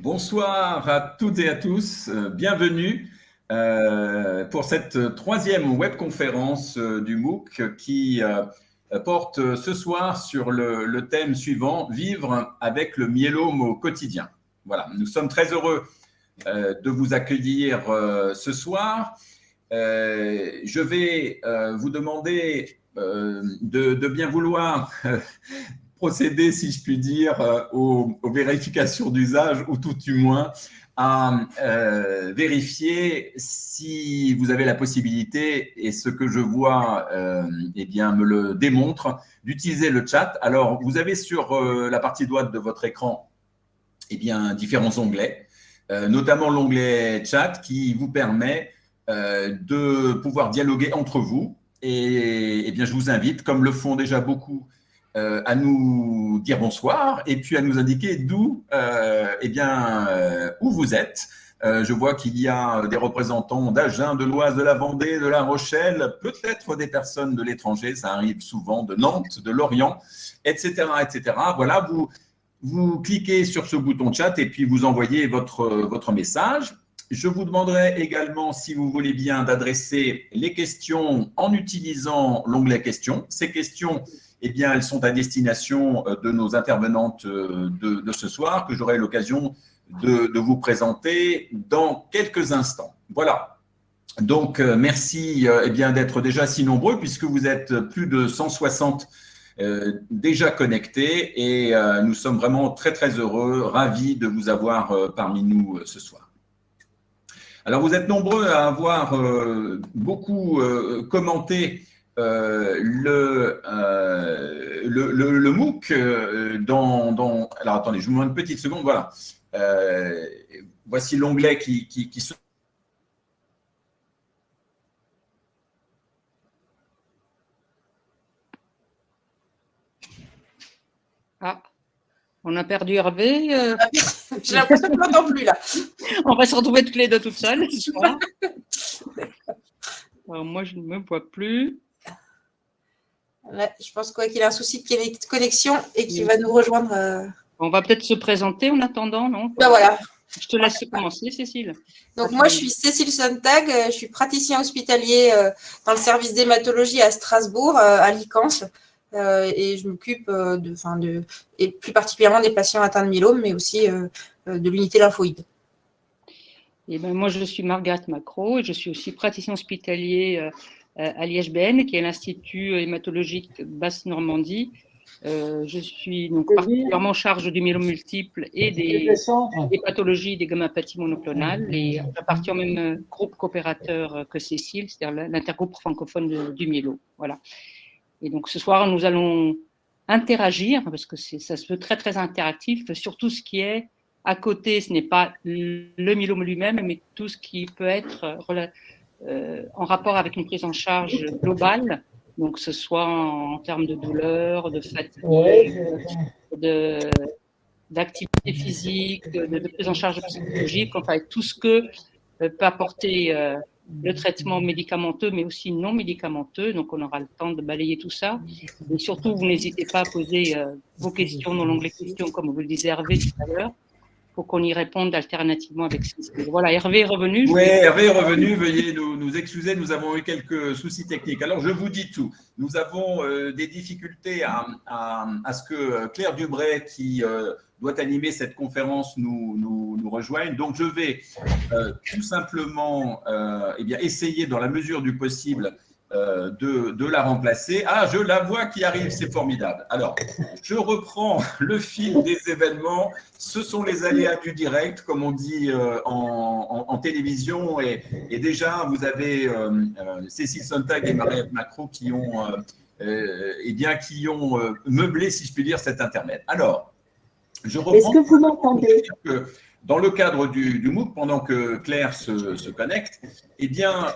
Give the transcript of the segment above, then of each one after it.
Bonsoir à toutes et à tous, bienvenue pour cette troisième webconférence du MOOC qui porte ce soir sur le thème suivant, vivre avec le myélome au quotidien. Voilà, nous sommes très heureux de vous accueillir ce soir. Je vais vous demander de bien vouloir procéder, si je puis dire, aux vérifications d'usage ou tout du moins à vérifier si vous avez la possibilité, et ce que je vois eh bien, me le démontre, d'utiliser le chat. Alors, vous avez sur la partie droite de votre écran eh bien, différents onglets, notamment l'onglet chat qui vous permet de pouvoir dialoguer entre vous. Et eh bien, je vous invite, comme le font déjà beaucoup, à nous dire bonsoir et puis à nous indiquer d'où où vous êtes. Je vois qu'il y a des représentants d'Agen, de l'Oise, de la Vendée, de La Rochelle, peut-être des personnes de l'étranger, ça arrive souvent, de Nantes, de Lorient, etc. etc. Voilà, vous cliquez sur ce bouton chat et puis vous envoyez votre message. Je vous demanderai également, si vous voulez bien, d'adresser les questions en utilisant l'onglet questions. Ces questions, eh bien, elles sont à destination de nos intervenantes de ce soir, que j'aurai l'occasion de vous présenter dans quelques instants. Voilà. Donc, merci eh bien, d'être déjà si nombreux, puisque vous êtes plus de 160 déjà connectés, et nous sommes vraiment très, très heureux, ravis de vous avoir parmi nous ce soir. Alors, vous êtes nombreux à avoir beaucoup commenté le MOOC alors, attendez, je vous demande une petite seconde. Voilà. Voici l'onglet qui se… Ah, on a perdu Hervé. J'ai l'impression que je ne m'entends plus là. On va se retrouver toutes les deux toutes seules ce soir. Alors, moi, je ne me vois plus. Là, je pense qu'il a un souci de connexion et qu'il va nous rejoindre. On va peut-être se présenter en attendant, non? Ben voilà. Je te laisse commencer, Cécile. Donc, moi, je suis Cécile Sontag, je suis praticien hospitalier dans le service d'hématologie à Strasbourg, à Licence. Et je m'occupe et plus particulièrement des patients atteints de myélome, mais aussi de l'unité lymphoïde. Et ben, moi, je suis Margaret Macro et je suis aussi praticien hospitalier à l'IHBN, qui est l'Institut hématologique Basse-Normandie. Je suis donc particulièrement en charge du myélome multiple et des pathologies des gammopathies monoclonales, et j'appartiens au même groupe coopérateur que Cécile, c'est-à-dire l'intergroupe francophone du myélome. Voilà. Et donc ce soir, nous allons interagir, parce que ça se veut très, très interactif, sur tout ce qui est à côté. Ce n'est pas le myélome lui-même, mais tout ce qui peut être en rapport avec une prise en charge globale, donc que ce soit en termes de douleur, de fatigue, d'activité physique, de prise en charge psychologique, enfin tout ce que peut apporter le traitement médicamenteux, mais aussi non médicamenteux. Donc, on aura le temps de balayer tout ça. Et surtout, vous n'hésitez pas à poser vos questions dans l'onglet questions, comme vous le disait Hervé tout à l'heure, pour qu'on y réponde alternativement avec Cécile. Voilà, Hervé est revenu. Oui, Hervé est revenu. Veuillez nous excuser, nous avons eu quelques soucis techniques. Alors, je vous dis tout. Nous avons des difficultés à ce que Claire Dubray, qui doit animer cette conférence, nous rejoigne. Donc, je vais tout simplement essayer, dans la mesure du possible, de la remplacer. Ah, je la vois qui arrive, c'est formidable. Alors, je reprends le fil des événements. Ce sont les aléas du direct, comme on dit en télévision. Et déjà, vous avez Cécile Sontag et Mariette Macro qui ont meublé, si je puis dire, cet Internet. Alors, je reprends. Est-ce que vous m'entendez? Dans le cadre du MOOC, pendant que Claire se connecte, eh bien,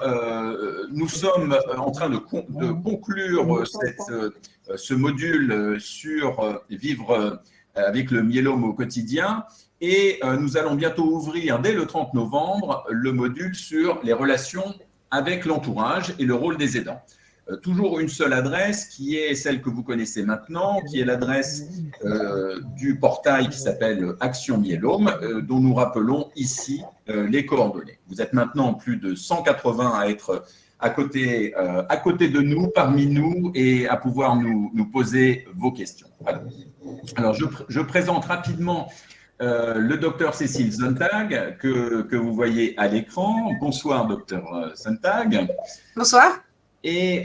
nous sommes en train de conclure ce module sur vivre avec le myélome au quotidien, et nous allons bientôt ouvrir, dès le 30 novembre, le module sur les relations avec l'entourage et le rôle des aidants. toujours une seule adresse qui est celle que vous connaissez maintenant, qui est l'adresse du portail qui s'appelle Action Myélome, dont nous rappelons ici les coordonnées. Vous êtes maintenant plus de 180 à être à côté de nous, parmi nous, et à pouvoir nous poser vos questions. Alors je présente rapidement le docteur Cécile Sontag, que vous voyez à l'écran. Bonsoir, docteur Sontag. Bonsoir. Et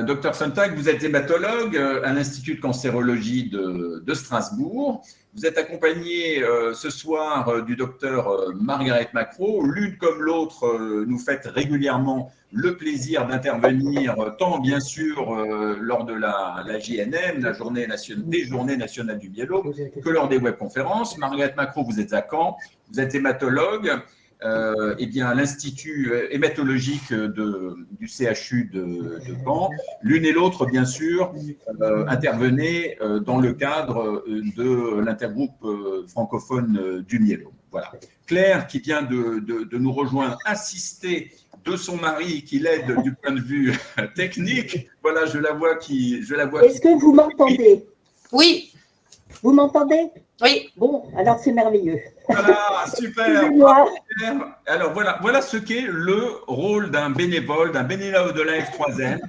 docteur Sontag, vous êtes hématologue à l'Institut de cancérologie de Strasbourg. Vous êtes accompagné ce soir du docteur Margaret Macro. L'une comme l'autre, nous faites régulièrement le plaisir d'intervenir, tant bien sûr lors de la JNM, des Journées nationales du myélome, que lors des webconférences. Margaret Macro, vous êtes à Caen, vous êtes hématologue. Eh bien, l'Institut hématologique du CHU de Caen. L'une et l'autre, bien sûr, intervenaient dans le cadre de l'intergroupe francophone du myélome. Voilà. Claire, qui vient de nous rejoindre, assistée de son mari, qui l'aide du point de vue technique. Voilà, je la vois qui… Est-ce que vous m'entendez? Oui. Vous m'entendez? Oui. Bon, alors c'est merveilleux. Voilà, super. Alors voilà ce qu'est le rôle d'un bénévole de la F3M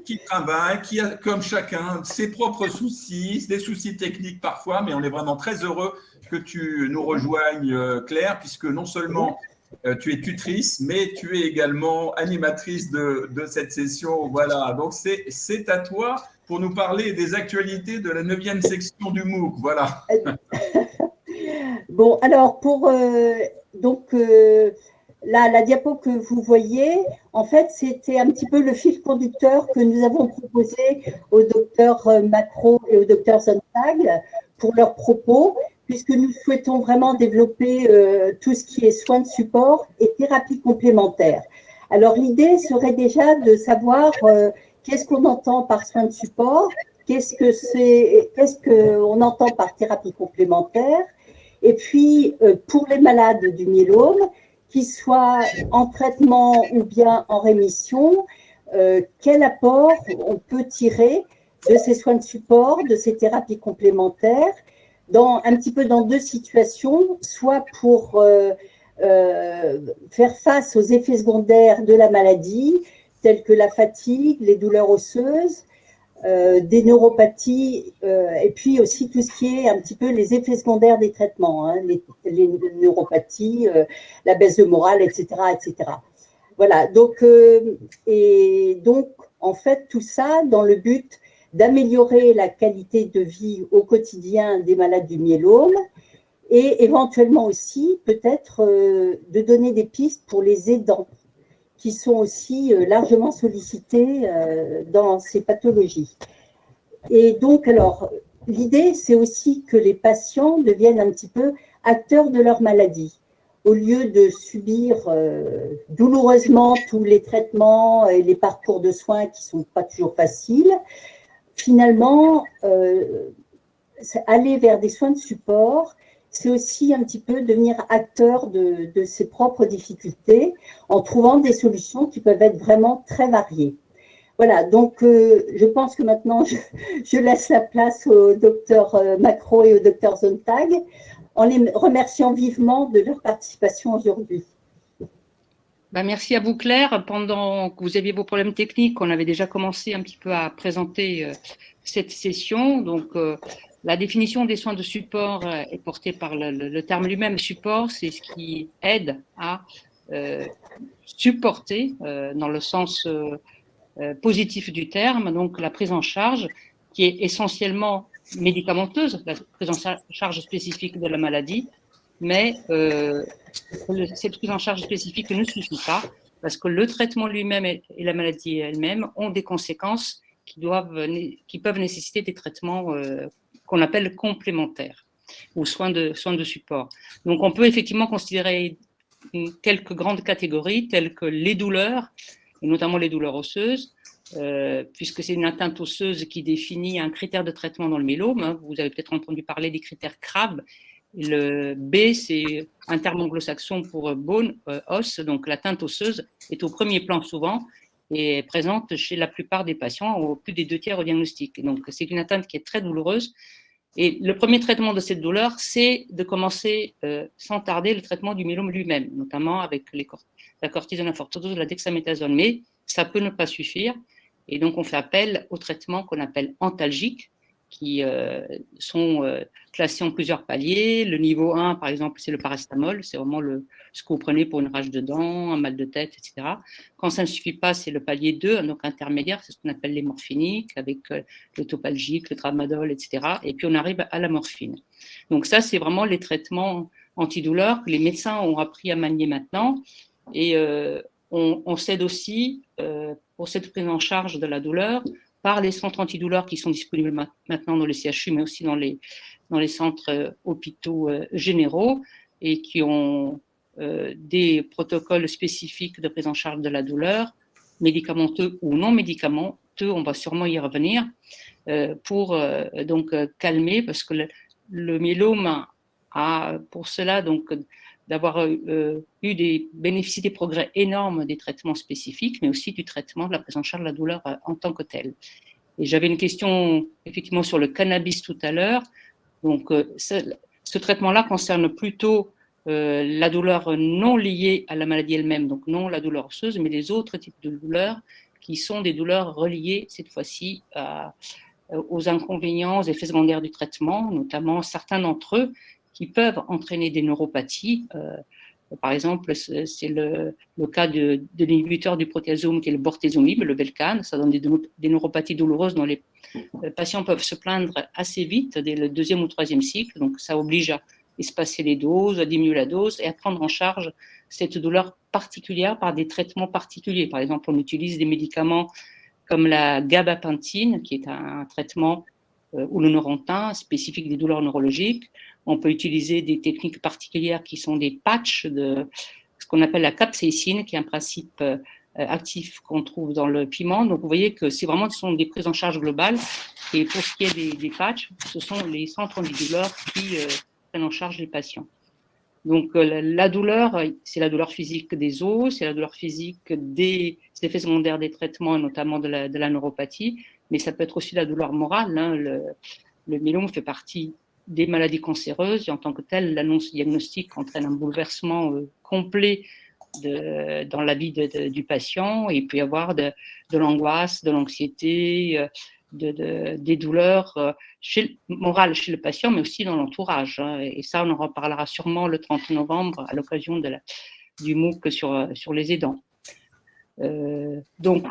qui travaille, qui a comme chacun ses propres soucis, des soucis techniques parfois, mais on est vraiment très heureux que tu nous rejoignes, Claire, puisque non seulement tu es tutrice, mais tu es également animatrice de cette session. Voilà, donc c'est à toi pour nous parler des actualités de la 9e section du MOOC. Voilà. Bon, alors pour la diapo que vous voyez, en fait, c'était un petit peu le fil conducteur que nous avons proposé au docteur Macro et au docteur Sontag pour leurs propos, puisque nous souhaitons vraiment développer tout ce qui est soins de support et thérapie complémentaire. Alors, l'idée serait déjà de savoir qu'est-ce qu'on entend par soins de support, qu'est-ce qu'on entend par thérapie complémentaire, et puis pour les malades du myélome, qu'ils soient en traitement ou bien en rémission, quel apport on peut tirer de ces soins de support, de ces thérapies complémentaires, un petit peu dans deux situations, soit pour faire face aux effets secondaires de la maladie, tels que la fatigue, les douleurs osseuses, des neuropathies, et puis aussi tout ce qui est un petit peu les effets secondaires des traitements, hein, les neuropathies, la baisse de morale, etc., etc. Voilà, donc, en fait, tout ça dans le but d'améliorer la qualité de vie au quotidien des malades du myélome et éventuellement aussi peut-être de donner des pistes pour les aidants qui sont aussi largement sollicités dans ces pathologies. Et donc, alors, l'idée, c'est aussi que les patients deviennent un petit peu acteurs de leur maladie. Au lieu de subir douloureusement tous les traitements et les parcours de soins qui ne sont pas toujours faciles, finalement, aller vers des soins de support, c'est aussi un petit peu devenir acteur de ses propres difficultés en trouvant des solutions qui peuvent être vraiment très variées. Voilà, donc je pense que maintenant, je laisse la place au docteur Macro et au docteur Sontag en les remerciant vivement de leur participation aujourd'hui. Ben, merci à vous, Claire. Pendant que vous aviez vos problèmes techniques, on avait déjà commencé un petit peu à présenter cette session. Donc, la définition des soins de support est portée par le terme lui-même. Support, c'est ce qui aide à supporter, dans le sens positif du terme, donc la prise en charge, qui est essentiellement médicamenteuse, la prise en charge spécifique de la maladie, mais cette prise en charge spécifique ne suffit pas, parce que le traitement lui-même et la maladie elle-même ont des conséquences qui peuvent nécessiter des traitements qu'on appelle complémentaires ou soins de support. Donc, on peut effectivement considérer quelques grandes catégories telles que les douleurs, et notamment les douleurs osseuses, puisque c'est une atteinte osseuse qui définit un critère de traitement dans le myélome. Vous avez peut-être entendu parler des critères CRAB. Le B, c'est un terme anglo-saxon pour bone, os, donc l'atteinte osseuse est au premier plan souvent, et est présente chez la plupart des patients, au plus des 2 tiers au diagnostic. Donc, c'est une atteinte qui est très douloureuse. Et le premier traitement de cette douleur, c'est de commencer sans tarder le traitement du myélome lui-même, notamment avec la cortisone, la fortodose, la dexaméthasone. Mais ça peut ne pas suffire. Et donc, on fait appel aux traitements qu'on appelle antalgiques, qui sont classés en plusieurs paliers. Le niveau 1, par exemple, c'est le paracétamol. C'est vraiment ce que vous prenez pour une rage de dents, un mal de tête, etc. Quand ça ne suffit pas, c'est le palier 2, donc intermédiaire. C'est ce qu'on appelle les morphiniques, avec le topalgique, le tramadol, etc. Et puis, on arrive à la morphine. Donc ça, c'est vraiment les traitements antidouleurs que les médecins ont appris à manier maintenant. Et on s'aide aussi pour cette prise en charge de la douleur par les centres antidouleurs qui sont disponibles maintenant dans les CHU, mais aussi dans les centres hôpitaux généraux et qui ont des protocoles spécifiques de prise en charge de la douleur, médicamenteux ou non médicamenteux, on va sûrement y revenir, pour donc calmer, parce que le myélome a pour cela donc d'avoir bénéficié des progrès énormes des traitements spécifiques, mais aussi du traitement de la prise en charge de la douleur en tant que telle. Et j'avais une question effectivement sur le cannabis tout à l'heure. Donc, ce traitement-là concerne plutôt la douleur non liée à la maladie elle-même, donc non la douleur osseuse, mais les autres types de douleurs qui sont des douleurs reliées cette fois-ci aux inconvénients, aux effets secondaires du traitement, notamment certains d'entre eux qui peuvent entraîner des neuropathies. Par exemple, c'est le cas de l'inhibiteur du protéasome qui est le bortezomib, le Belcan. Ça donne des neuropathies douloureuses dont les patients peuvent se plaindre assez vite dès le 2e ou 3e cycle. Donc, ça oblige à espacer les doses, à diminuer la dose et à prendre en charge cette douleur particulière par des traitements particuliers. Par exemple, on utilise des médicaments comme la gabapentine, qui est un traitement ou le Neurontin, spécifique des douleurs neurologiques. On peut utiliser des techniques particulières qui sont des patchs de ce qu'on appelle la capsaïcine, qui est un principe actif qu'on trouve dans le piment. Donc, vous voyez que ce sont des prises en charge globales. Et pour ce qui est des patchs, ce sont les centres antidouleurs qui prennent en charge les patients. Donc, la douleur, c'est la douleur physique des os, c'est la douleur physique des effets secondaires des traitements, notamment de la neuropathie, mais ça peut être aussi la douleur morale. Hein. Le myélome fait partie des maladies cancéreuses et en tant que tel, l'annonce diagnostique entraîne un bouleversement complet dans la vie du patient. Et il peut y avoir de l'angoisse, de l'anxiété, des douleurs morales chez le patient, mais aussi dans l'entourage. Hein. Et ça, on en reparlera sûrement le 30 novembre à l'occasion du MOOC sur les aidants. Donc,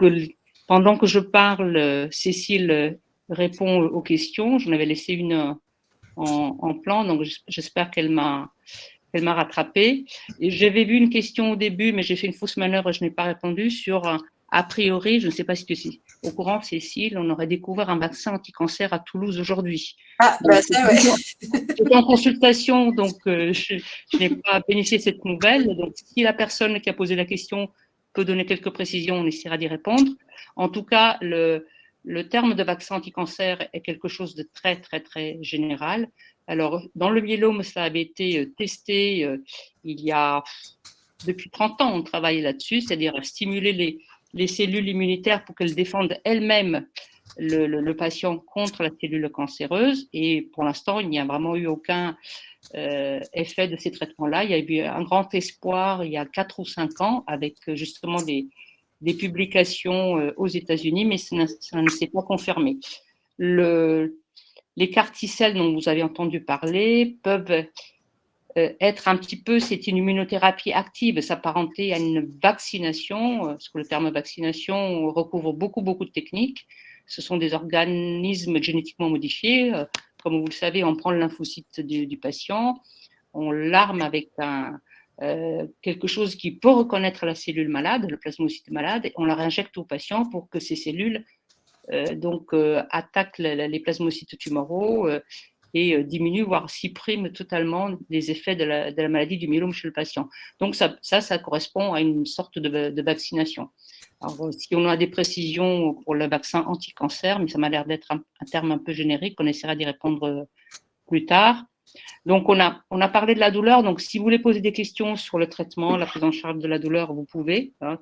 pendant que je parle, Cécile répond aux questions. J'en avais laissé une en plan, donc j'espère qu'elle m'a rattrapée. Et j'avais vu une question au début, mais j'ai fait une fausse manœuvre et je n'ai pas répondu sur, a priori, je ne sais pas si tu es au courant, Cécile, on aurait découvert un vaccin anti-cancer à Toulouse aujourd'hui. Ah, bah ça, ouais. J'étais en consultation, donc je n'ai pas bénéficié de cette nouvelle. Donc, si la personne qui a posé la question peut donner quelques précisions, on essaiera d'y répondre. En tout cas, le terme de vaccin anti-cancer est quelque chose de très, très, très général. Alors, dans le myélome, ça avait été testé il y a, depuis 30 ans, on travaille là-dessus, c'est-à-dire stimuler les cellules immunitaires pour qu'elles défendent elles-mêmes le patient contre la cellule cancéreuse. Et pour l'instant, il n'y a vraiment eu aucun effet de ces traitements-là. Il y a eu un grand espoir il y a 4 ou 5 ans avec justement des publications aux États-Unis, mais ça ne s'est pas confirmé. Les CAR T-cells dont vous avez entendu parler peuvent être un petit peu, c'est une immunothérapie active, s'apparenter à une vaccination, parce que le terme vaccination recouvre beaucoup, beaucoup de techniques. Ce sont des organismes génétiquement modifiés. Comme vous le savez, on prend le lymphocyte du patient, on l'arme avec quelque chose qui peut reconnaître la cellule malade, le plasmocyte malade, et on la réinjecte au patient pour que ces cellules attaquent les plasmocytes tumoraux et diminuent, voire suppriment totalement les effets de la maladie du myélome chez le patient. Donc ça correspond à une sorte de vaccination. Alors, si on a des précisions pour le vaccin anti-cancer, mais ça m'a l'air d'être un terme un peu générique, on essaiera d'y répondre plus tard. Donc, on a parlé de la douleur. Donc, si vous voulez poser des questions sur le traitement, la prise en charge de la douleur, vous pouvez. Hein,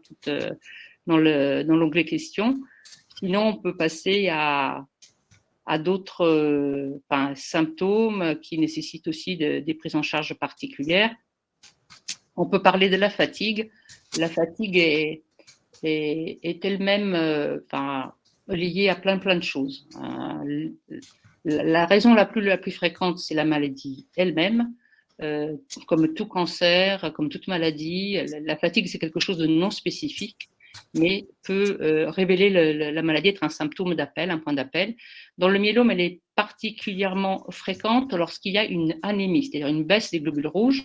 dans l'onglet questions. Sinon, on peut passer à d'autres symptômes qui nécessitent aussi des prises en charge particulières. On peut parler de la fatigue. La fatigue est elle-même liée à plein de choses. La raison la plus fréquente, c'est la maladie elle-même. Comme tout cancer, comme toute maladie, la fatigue, c'est quelque chose de non spécifique, mais peut révéler la maladie, être un symptôme d'appel, un point d'appel. Dans le myélome, elle est particulièrement fréquente lorsqu'il y a une anémie, c'est-à-dire une baisse des globules rouges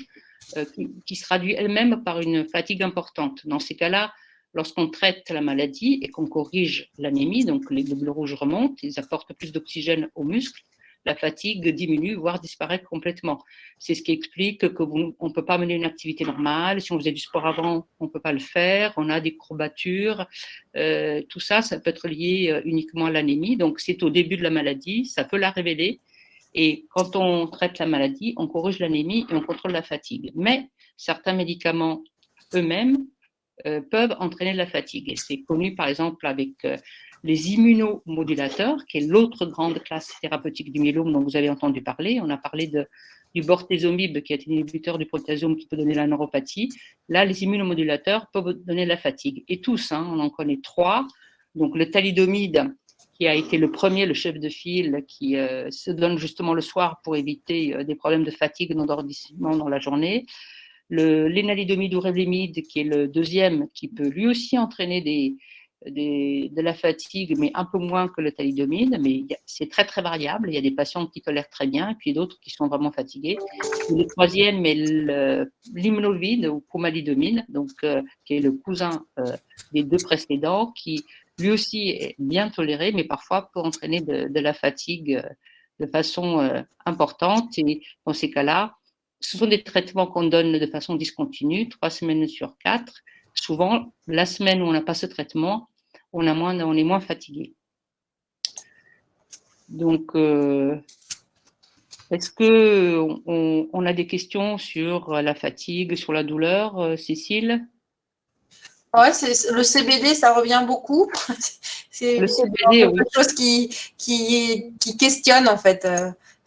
qui se traduit elle-même par une fatigue importante. Dans ces cas-là, lorsqu'on traite la maladie et qu'on corrige l'anémie, donc les globules rouges remontent, ils apportent plus d'oxygène aux muscles, la fatigue diminue, voire disparaît complètement. C'est ce qui explique qu'on ne peut pas mener une activité normale. Si on faisait du sport avant, on ne peut pas le faire. On a des courbatures. Tout ça, ça peut être lié uniquement à l'anémie. Donc, c'est au début de la maladie. Ça peut la révéler. Et quand on traite la maladie, on corrige l'anémie et on contrôle la fatigue. Mais certains médicaments eux-mêmes peuvent entraîner de la fatigue. Et c'est connu, par exemple, avec les immunomodulateurs, qui est l'autre grande classe thérapeutique du myélome dont vous avez entendu parler. On a parlé du bortezomib, qui est un inhibiteur du protéasome qui peut donner la neuropathie. Là, les immunomodulateurs peuvent donner de la fatigue. Et tous, on en connaît 3. Donc, le thalidomide, qui a été le premier, le chef de file, qui se donne justement le soir pour éviter des problèmes de fatigue, d'endormissement dans la journée. L'énalidomide ou Revlimid, qui est le deuxième, qui peut lui aussi entraîner de la fatigue, mais un peu moins que le thalidomide, mais c'est très très variable. Il y a des patients qui tolèrent très bien, puis d'autres qui sont vraiment fatigués. Et le troisième est l'immunolovide ou pomalidomide, donc qui est le cousin des deux précédents, qui lui aussi est bien toléré, mais parfois peut entraîner de la fatigue de façon importante. Et dans ces cas-là, ce sont des traitements qu'on donne de façon discontinue, 3 semaines sur 4. Souvent, la semaine où on n'a pas ce traitement, on est moins fatigué. Donc, est-ce qu'on a des questions sur la fatigue, sur la douleur, Cécile? Ouais, le CBD, ça revient beaucoup. C'est quelque chose qui questionne, en fait,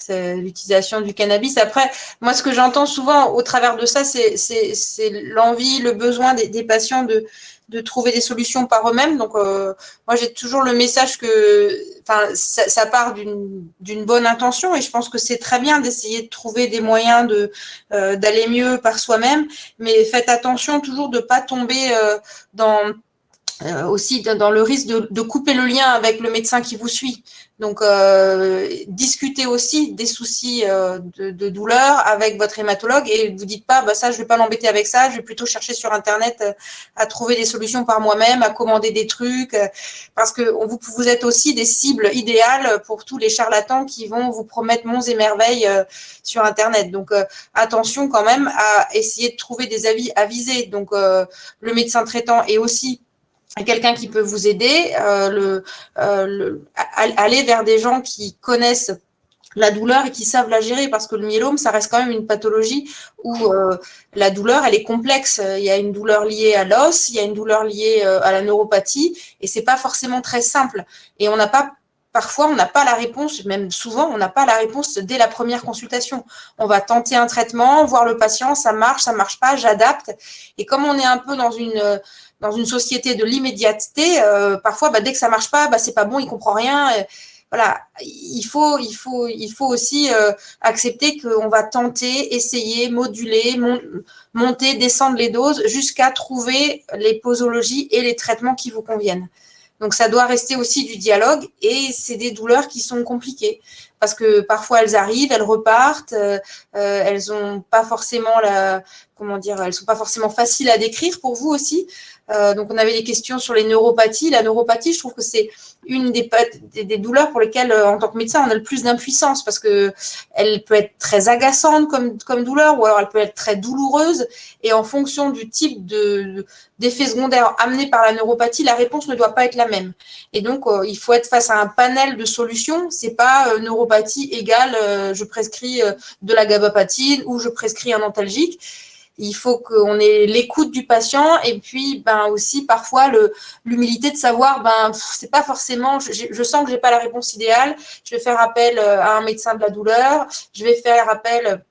l'utilisation du cannabis. Après, moi, ce que j'entends souvent au travers de ça, c'est l'envie, le besoin des patients de trouver des solutions par eux-mêmes. Donc, moi, j'ai toujours le message que ça part d'une bonne intention et je pense que c'est très bien d'essayer de trouver des moyens d'aller mieux par soi-même, mais faites attention toujours de ne pas tomber aussi dans le risque de couper le lien avec le médecin qui vous suit. Donc, discutez aussi des soucis de douleur avec votre hématologue et ne vous dites pas, ça, je ne vais pas l'embêter avec ça, je vais plutôt chercher sur Internet à trouver des solutions par moi-même, à commander des trucs, parce que vous êtes aussi des cibles idéales pour tous les charlatans qui vont vous promettre monts et merveilles sur Internet. Donc, attention quand même à essayer de trouver des avis avisés. Donc, le médecin traitant est aussi quelqu'un qui peut vous aider, aller vers des gens qui connaissent la douleur et qui savent la gérer, parce que le myélome, ça reste quand même une pathologie où la douleur, elle est complexe. Il y a une douleur liée à l'os, il y a une douleur liée à la neuropathie, et c'est pas forcément très simple. Et parfois, on n'a pas la réponse, même souvent, on n'a pas la réponse dès la première consultation. On va tenter un traitement, voir le patient, ça marche pas, j'adapte. Et comme on est un peu dans une société de l'immédiateté, parfois, dès que ça marche pas, c'est pas bon, il comprend rien. Voilà, il faut aussi accepter qu'on va tenter, essayer, moduler, monter, descendre les doses jusqu'à trouver les posologies et les traitements qui vous conviennent. Donc, ça doit rester aussi du dialogue et c'est des douleurs qui sont compliquées parce que parfois elles arrivent, elles repartent, elles ont pas forcément elles sont pas forcément faciles à décrire pour vous aussi. Donc, on avait des questions sur les neuropathies. La neuropathie, je trouve que c'est une des douleurs pour lesquelles, en tant que médecin, on a le plus d'impuissance parce que elle peut être très agaçante comme douleur ou alors elle peut être très douloureuse. Et en fonction du type d'effet secondaire amené par la neuropathie, la réponse ne doit pas être la même. Et donc, il faut être face à un panel de solutions. C'est pas neuropathie égale je prescris de la gabapatine ou je prescris un antalgique. Il faut qu'on ait l'écoute du patient et puis aussi parfois l'humilité de savoir c'est pas forcément, je sens que j'ai pas la réponse idéale, je vais faire appel à un médecin de la douleur, je vais faire appel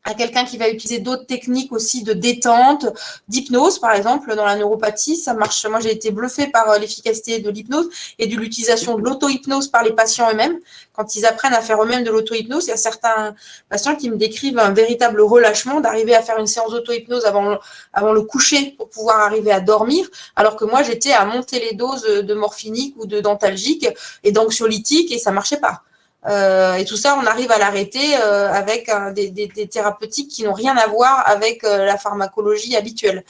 à quelqu'un qui va utiliser d'autres techniques aussi de détente, d'hypnose par exemple dans la neuropathie, ça marche. Moi j'ai été bluffée par l'efficacité de l'hypnose et de l'utilisation de l'auto-hypnose par les patients eux-mêmes. Quand ils apprennent à faire eux-mêmes de l'auto-hypnose, il y a certains patients qui me décrivent un véritable relâchement d'arriver à faire une séance d'auto-hypnose avant le coucher pour pouvoir arriver à dormir, alors que moi j'étais à monter les doses de morphinique ou de dentalgique et d'anxiolytique et ça marchait pas. Et tout ça, on arrive à l'arrêter avec des thérapeutiques qui n'ont rien à voir avec la pharmacologie habituelle.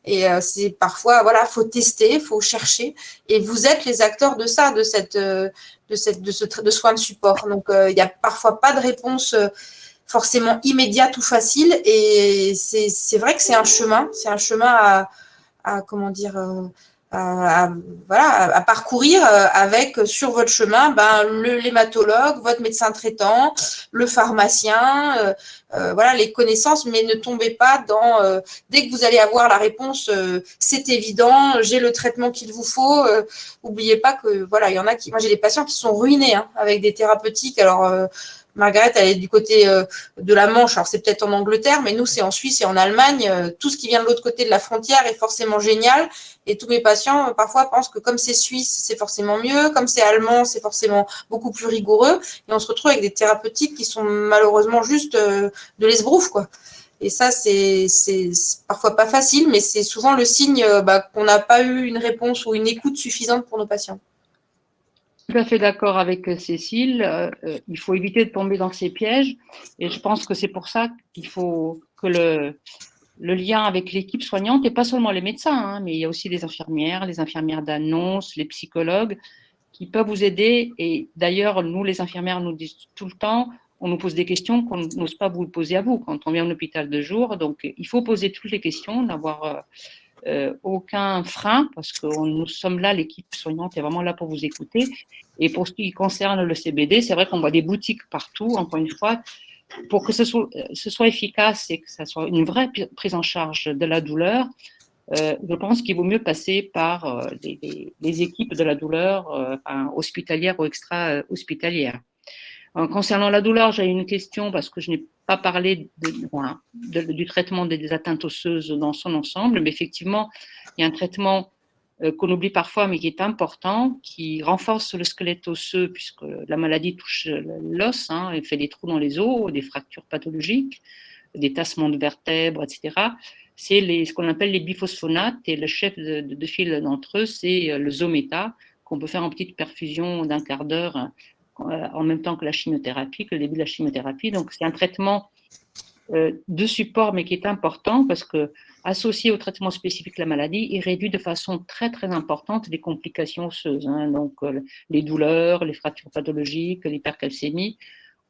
Et c'est parfois, voilà, faut tester, faut chercher. Et vous êtes les acteurs de ça, de ce soin de support. Donc, il n'y a parfois pas de réponse forcément immédiate ou facile. Et c'est vrai que c'est un chemin à comment dire, à parcourir avec sur votre chemin l'hématologue, votre médecin traitant, le pharmacien, voilà les connaissances, mais ne tombez pas dans dès que vous allez avoir la réponse, c'est évident, j'ai le traitement qu'il vous faut. Oubliez pas que voilà, il y en a moi j'ai des patients qui sont ruinés avec des thérapeutiques. Alors Margaret, elle est du côté de la Manche, alors c'est peut-être en Angleterre, mais nous c'est en Suisse et en Allemagne. Tout ce qui vient de l'autre côté de la frontière est forcément génial. Et tous mes patients, parfois, pensent que comme c'est suisse, c'est forcément mieux, comme c'est allemand, c'est forcément beaucoup plus rigoureux. Et on se retrouve avec des thérapeutiques qui sont malheureusement juste de l'esbrouf, quoi. Et ça, c'est parfois pas facile, mais c'est souvent le signe qu'on n'a pas eu une réponse ou une écoute suffisante pour nos patients. Tout à fait d'accord avec Cécile. Il faut éviter de tomber dans ces pièges. Et je pense que c'est pour ça qu'il faut que le lien avec l'équipe soignante, et pas seulement les médecins, mais il y a aussi les infirmières d'annonce, les psychologues, qui peuvent vous aider. Et d'ailleurs, nous, les infirmières, nous disent tout le temps, on nous pose des questions qu'on n'ose pas vous poser à vous quand on vient en hôpital de jour. Donc, il faut poser toutes les questions, n'avoir aucun frein, parce que nous sommes là, l'équipe soignante est vraiment là pour vous écouter. Et pour ce qui concerne le CBD, c'est vrai qu'on voit des boutiques partout, encore une fois. Pour que ce soit efficace et que ça soit une vraie prise en charge de la douleur, je pense qu'il vaut mieux passer par les équipes de la douleur hospitalière ou extra-hospitalière. Concernant la douleur, j'ai une question parce que je n'ai pas parlé du traitement des atteintes osseuses dans son ensemble, mais effectivement, il y a un traitement qu'on oublie parfois, mais qui est important, qui renforce le squelette osseux, puisque la maladie touche l'os, elle fait des trous dans les os, des fractures pathologiques, des tassements de vertèbres, etc. C'est ce qu'on appelle les biphosphonates, et le chef de file d'entre eux, c'est le Zometa, qu'on peut faire en petite perfusion d'un quart d'heure en même temps que la chimiothérapie, que le début de la chimiothérapie. Donc, c'est un traitement de support, mais qui est important parce que associé au traitement spécifique de la maladie, il réduit de façon très très importante les complications osseuses, donc les douleurs, les fractures pathologiques, l'hypercalcémie.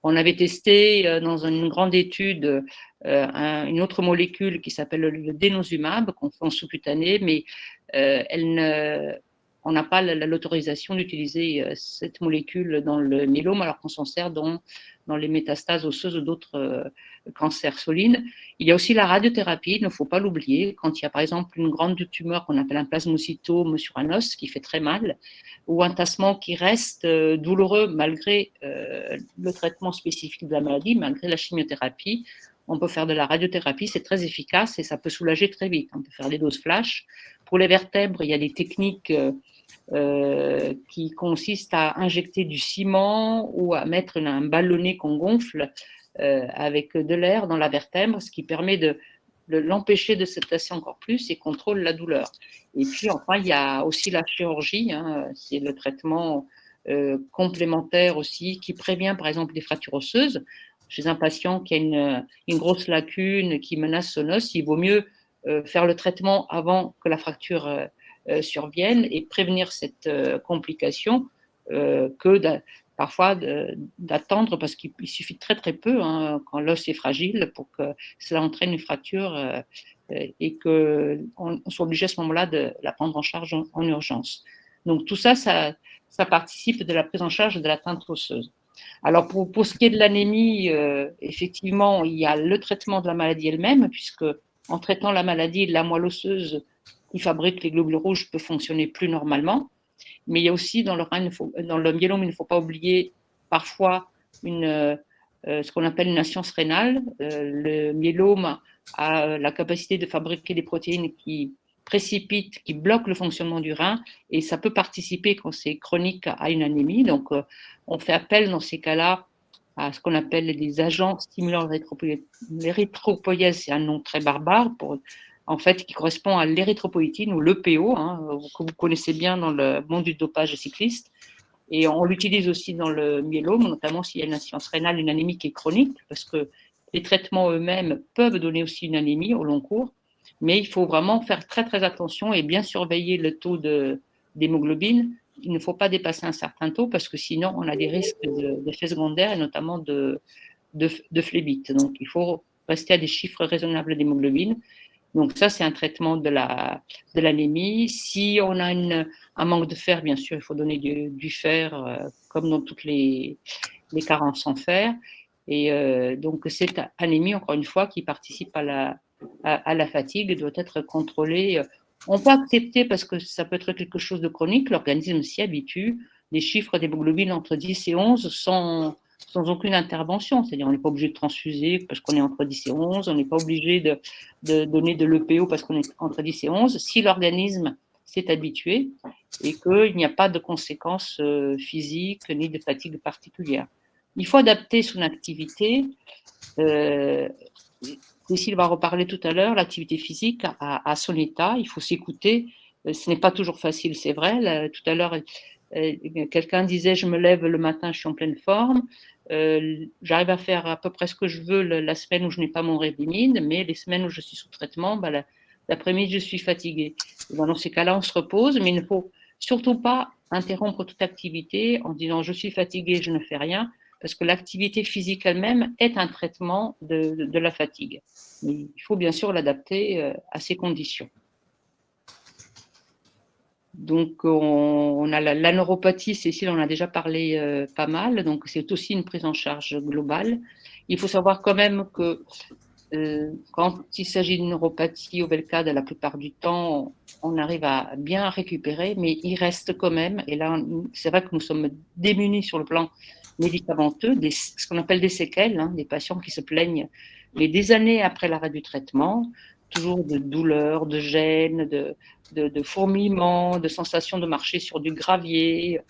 On avait testé dans une grande étude une autre molécule qui s'appelle le denosumab, qu'on fait en sous-cutané, mais on n'a pas l'autorisation d'utiliser cette molécule dans le myélome, alors qu'on s'en sert dans les métastases osseuses d'autres cancers solides. Il y a aussi la radiothérapie, il ne faut pas l'oublier. Quand il y a par exemple une grande tumeur qu'on appelle un plasmocytome sur un os qui fait très mal, ou un tassement qui reste douloureux malgré le traitement spécifique de la maladie, malgré la chimiothérapie, on peut faire de la radiothérapie, c'est très efficace et ça peut soulager très vite. On peut faire des doses flash. Pour les vertèbres, il y a des techniques qui consistent à injecter du ciment ou à mettre un ballonnet qu'on gonfle avec de l'air dans la vertèbre, ce qui permet de l'empêcher de se tasser encore plus et contrôle la douleur. Et puis enfin, il y a aussi la chirurgie, c'est le traitement complémentaire aussi qui prévient par exemple des fractures osseuses. Chez un patient qui a une grosse lacune qui menace son os, il vaut mieux faire le traitement avant que la fracture survienne et prévenir cette complication que parfois d'attendre, parce qu'il suffit de très très peu quand l'os est fragile pour que cela entraîne une fracture et qu'on soit obligé à ce moment-là de la prendre en charge en urgence. Donc tout ça, ça participe de la prise en charge de l'atteinte osseuse. Alors pour ce qui est de l'anémie, effectivement, il y a le traitement de la maladie elle-même, puisque en traitant la maladie, la moelle osseuse qui fabrique les globules rouges peut fonctionner plus normalement. Mais il y a aussi dans le myélome, il ne faut pas oublier parfois ce qu'on appelle une inscience rénale. Le myélome a la capacité de fabriquer des protéines qui précipitent, qui bloquent le fonctionnement du rein, et ça peut participer, quand c'est chronique, à une anémie. Donc, on fait appel dans ces cas-là à ce qu'on appelle des agents stimulants l'érythropoïèse, c'est un nom très barbare, en fait, qui correspond à l'érythropoïétine ou l'EPO, que vous connaissez bien dans le monde du dopage cycliste. Et on l'utilise aussi dans le myélome, notamment s'il y a une inscience rénale, une anémie qui est chronique, parce que les traitements eux-mêmes peuvent donner aussi une anémie au long cours. Mais il faut vraiment faire très, très attention et bien surveiller le taux d'hémoglobine. Il ne faut pas dépasser un certain taux, parce que sinon, on a des risques d'effets secondaires, et notamment de phlébite. Donc, il faut rester à des chiffres raisonnables d'hémoglobine. Donc, ça, c'est un traitement de l'anémie. Si on a un manque de fer, bien sûr, il faut donner du fer, comme dans toutes les carences en fer. Et donc, cette anémie, encore une fois, qui participe à la fatigue, doit être contrôlée. On peut accepter, parce que ça peut être quelque chose de chronique, l'organisme s'y habitue, des chiffres d'hémoglobine entre 10 et 11 sans aucune intervention. C'est-à-dire, on n'est pas obligé de transfuser parce qu'on est entre 10 et 11, on n'est pas obligé de donner de l'EPO parce qu'on est entre 10 et 11, si l'organisme s'est habitué et qu'il n'y a pas de conséquences physiques ni de fatigue particulière. Il faut adapter son activité. Cécile va reparler tout à l'heure, l'activité physique à son état, il faut s'écouter. Ce n'est pas toujours facile, c'est vrai. Tout à l'heure, quelqu'un disait, je me lève le matin, je suis en pleine forme, j'arrive à faire à peu près ce que je veux la semaine où je n'ai pas mon Revlimid, mais les semaines où je suis sous traitement, l'après-midi, je suis fatiguée. Dans ces cas-là, on se repose, mais il ne faut surtout pas interrompre toute activité en disant, je suis fatiguée, je ne fais rien, parce que l'activité physique elle-même est un traitement de la fatigue. Mais il faut bien sûr l'adapter à ces conditions. Donc, on a la neuropathie, Cécile en a déjà parlé pas mal, donc c'est aussi une prise en charge globale. Il faut savoir quand même que quand il s'agit d'une neuropathie, auquel cas, la plupart du temps, on arrive à bien récupérer, mais il reste quand même, et là, c'est vrai que nous sommes démunis sur le plan médicamenteux, ce qu'on appelle des séquelles, des patients qui se plaignent, mais des années après l'arrêt du traitement, toujours de douleurs, de gênes, de fourmillements, de sensations de marcher sur du gravier.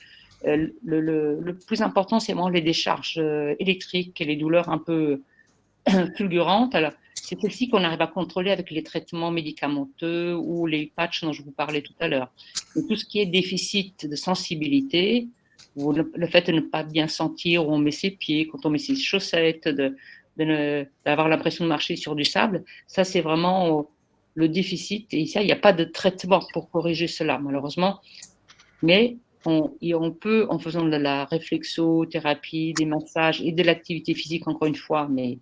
Le plus important, c'est vraiment les décharges électriques et les douleurs un peu fulgurantes. Alors, c'est celle-ci qu'on arrive à contrôler avec les traitements médicamenteux ou les patchs dont je vous parlais tout à l'heure. Tout ce qui est déficit de sensibilité, ou le fait de ne pas bien sentir où on met ses pieds, quand on met ses chaussettes, d'avoir l'impression de marcher sur du sable, ça c'est vraiment le déficit. Et ça, il n'y a pas de traitement pour corriger cela, malheureusement. Mais on peut, en faisant de la réflexothérapie, des massages et de l'activité physique, encore une fois, mais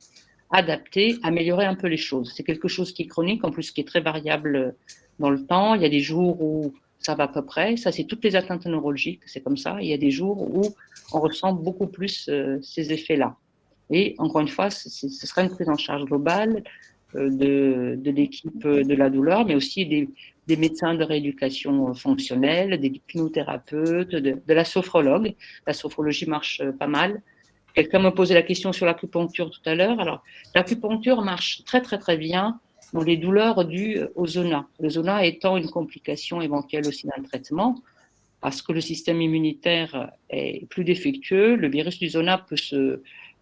adapter, améliorer un peu les choses. C'est quelque chose qui est chronique, en plus qui est très variable dans le temps. Il y a des jours où ça va à peu près. Ça, c'est toutes les atteintes neurologiques, c'est comme ça. Il y a des jours où on ressent beaucoup plus ces effets-là. Et encore une fois, ce sera une prise en charge globale de l'équipe de la douleur, mais aussi des médecins de rééducation fonctionnelle, des hypnothérapeutes, de la sophrologue. La sophrologie marche pas mal. Quelqu'un me posait la question sur l'acupuncture tout à l'heure. Alors, l'acupuncture marche très, très, très bien dans les douleurs dues au zona. Le zona étant une complication éventuelle aussi d'un traitement, parce que le système immunitaire est plus défectueux, le virus du zona peut se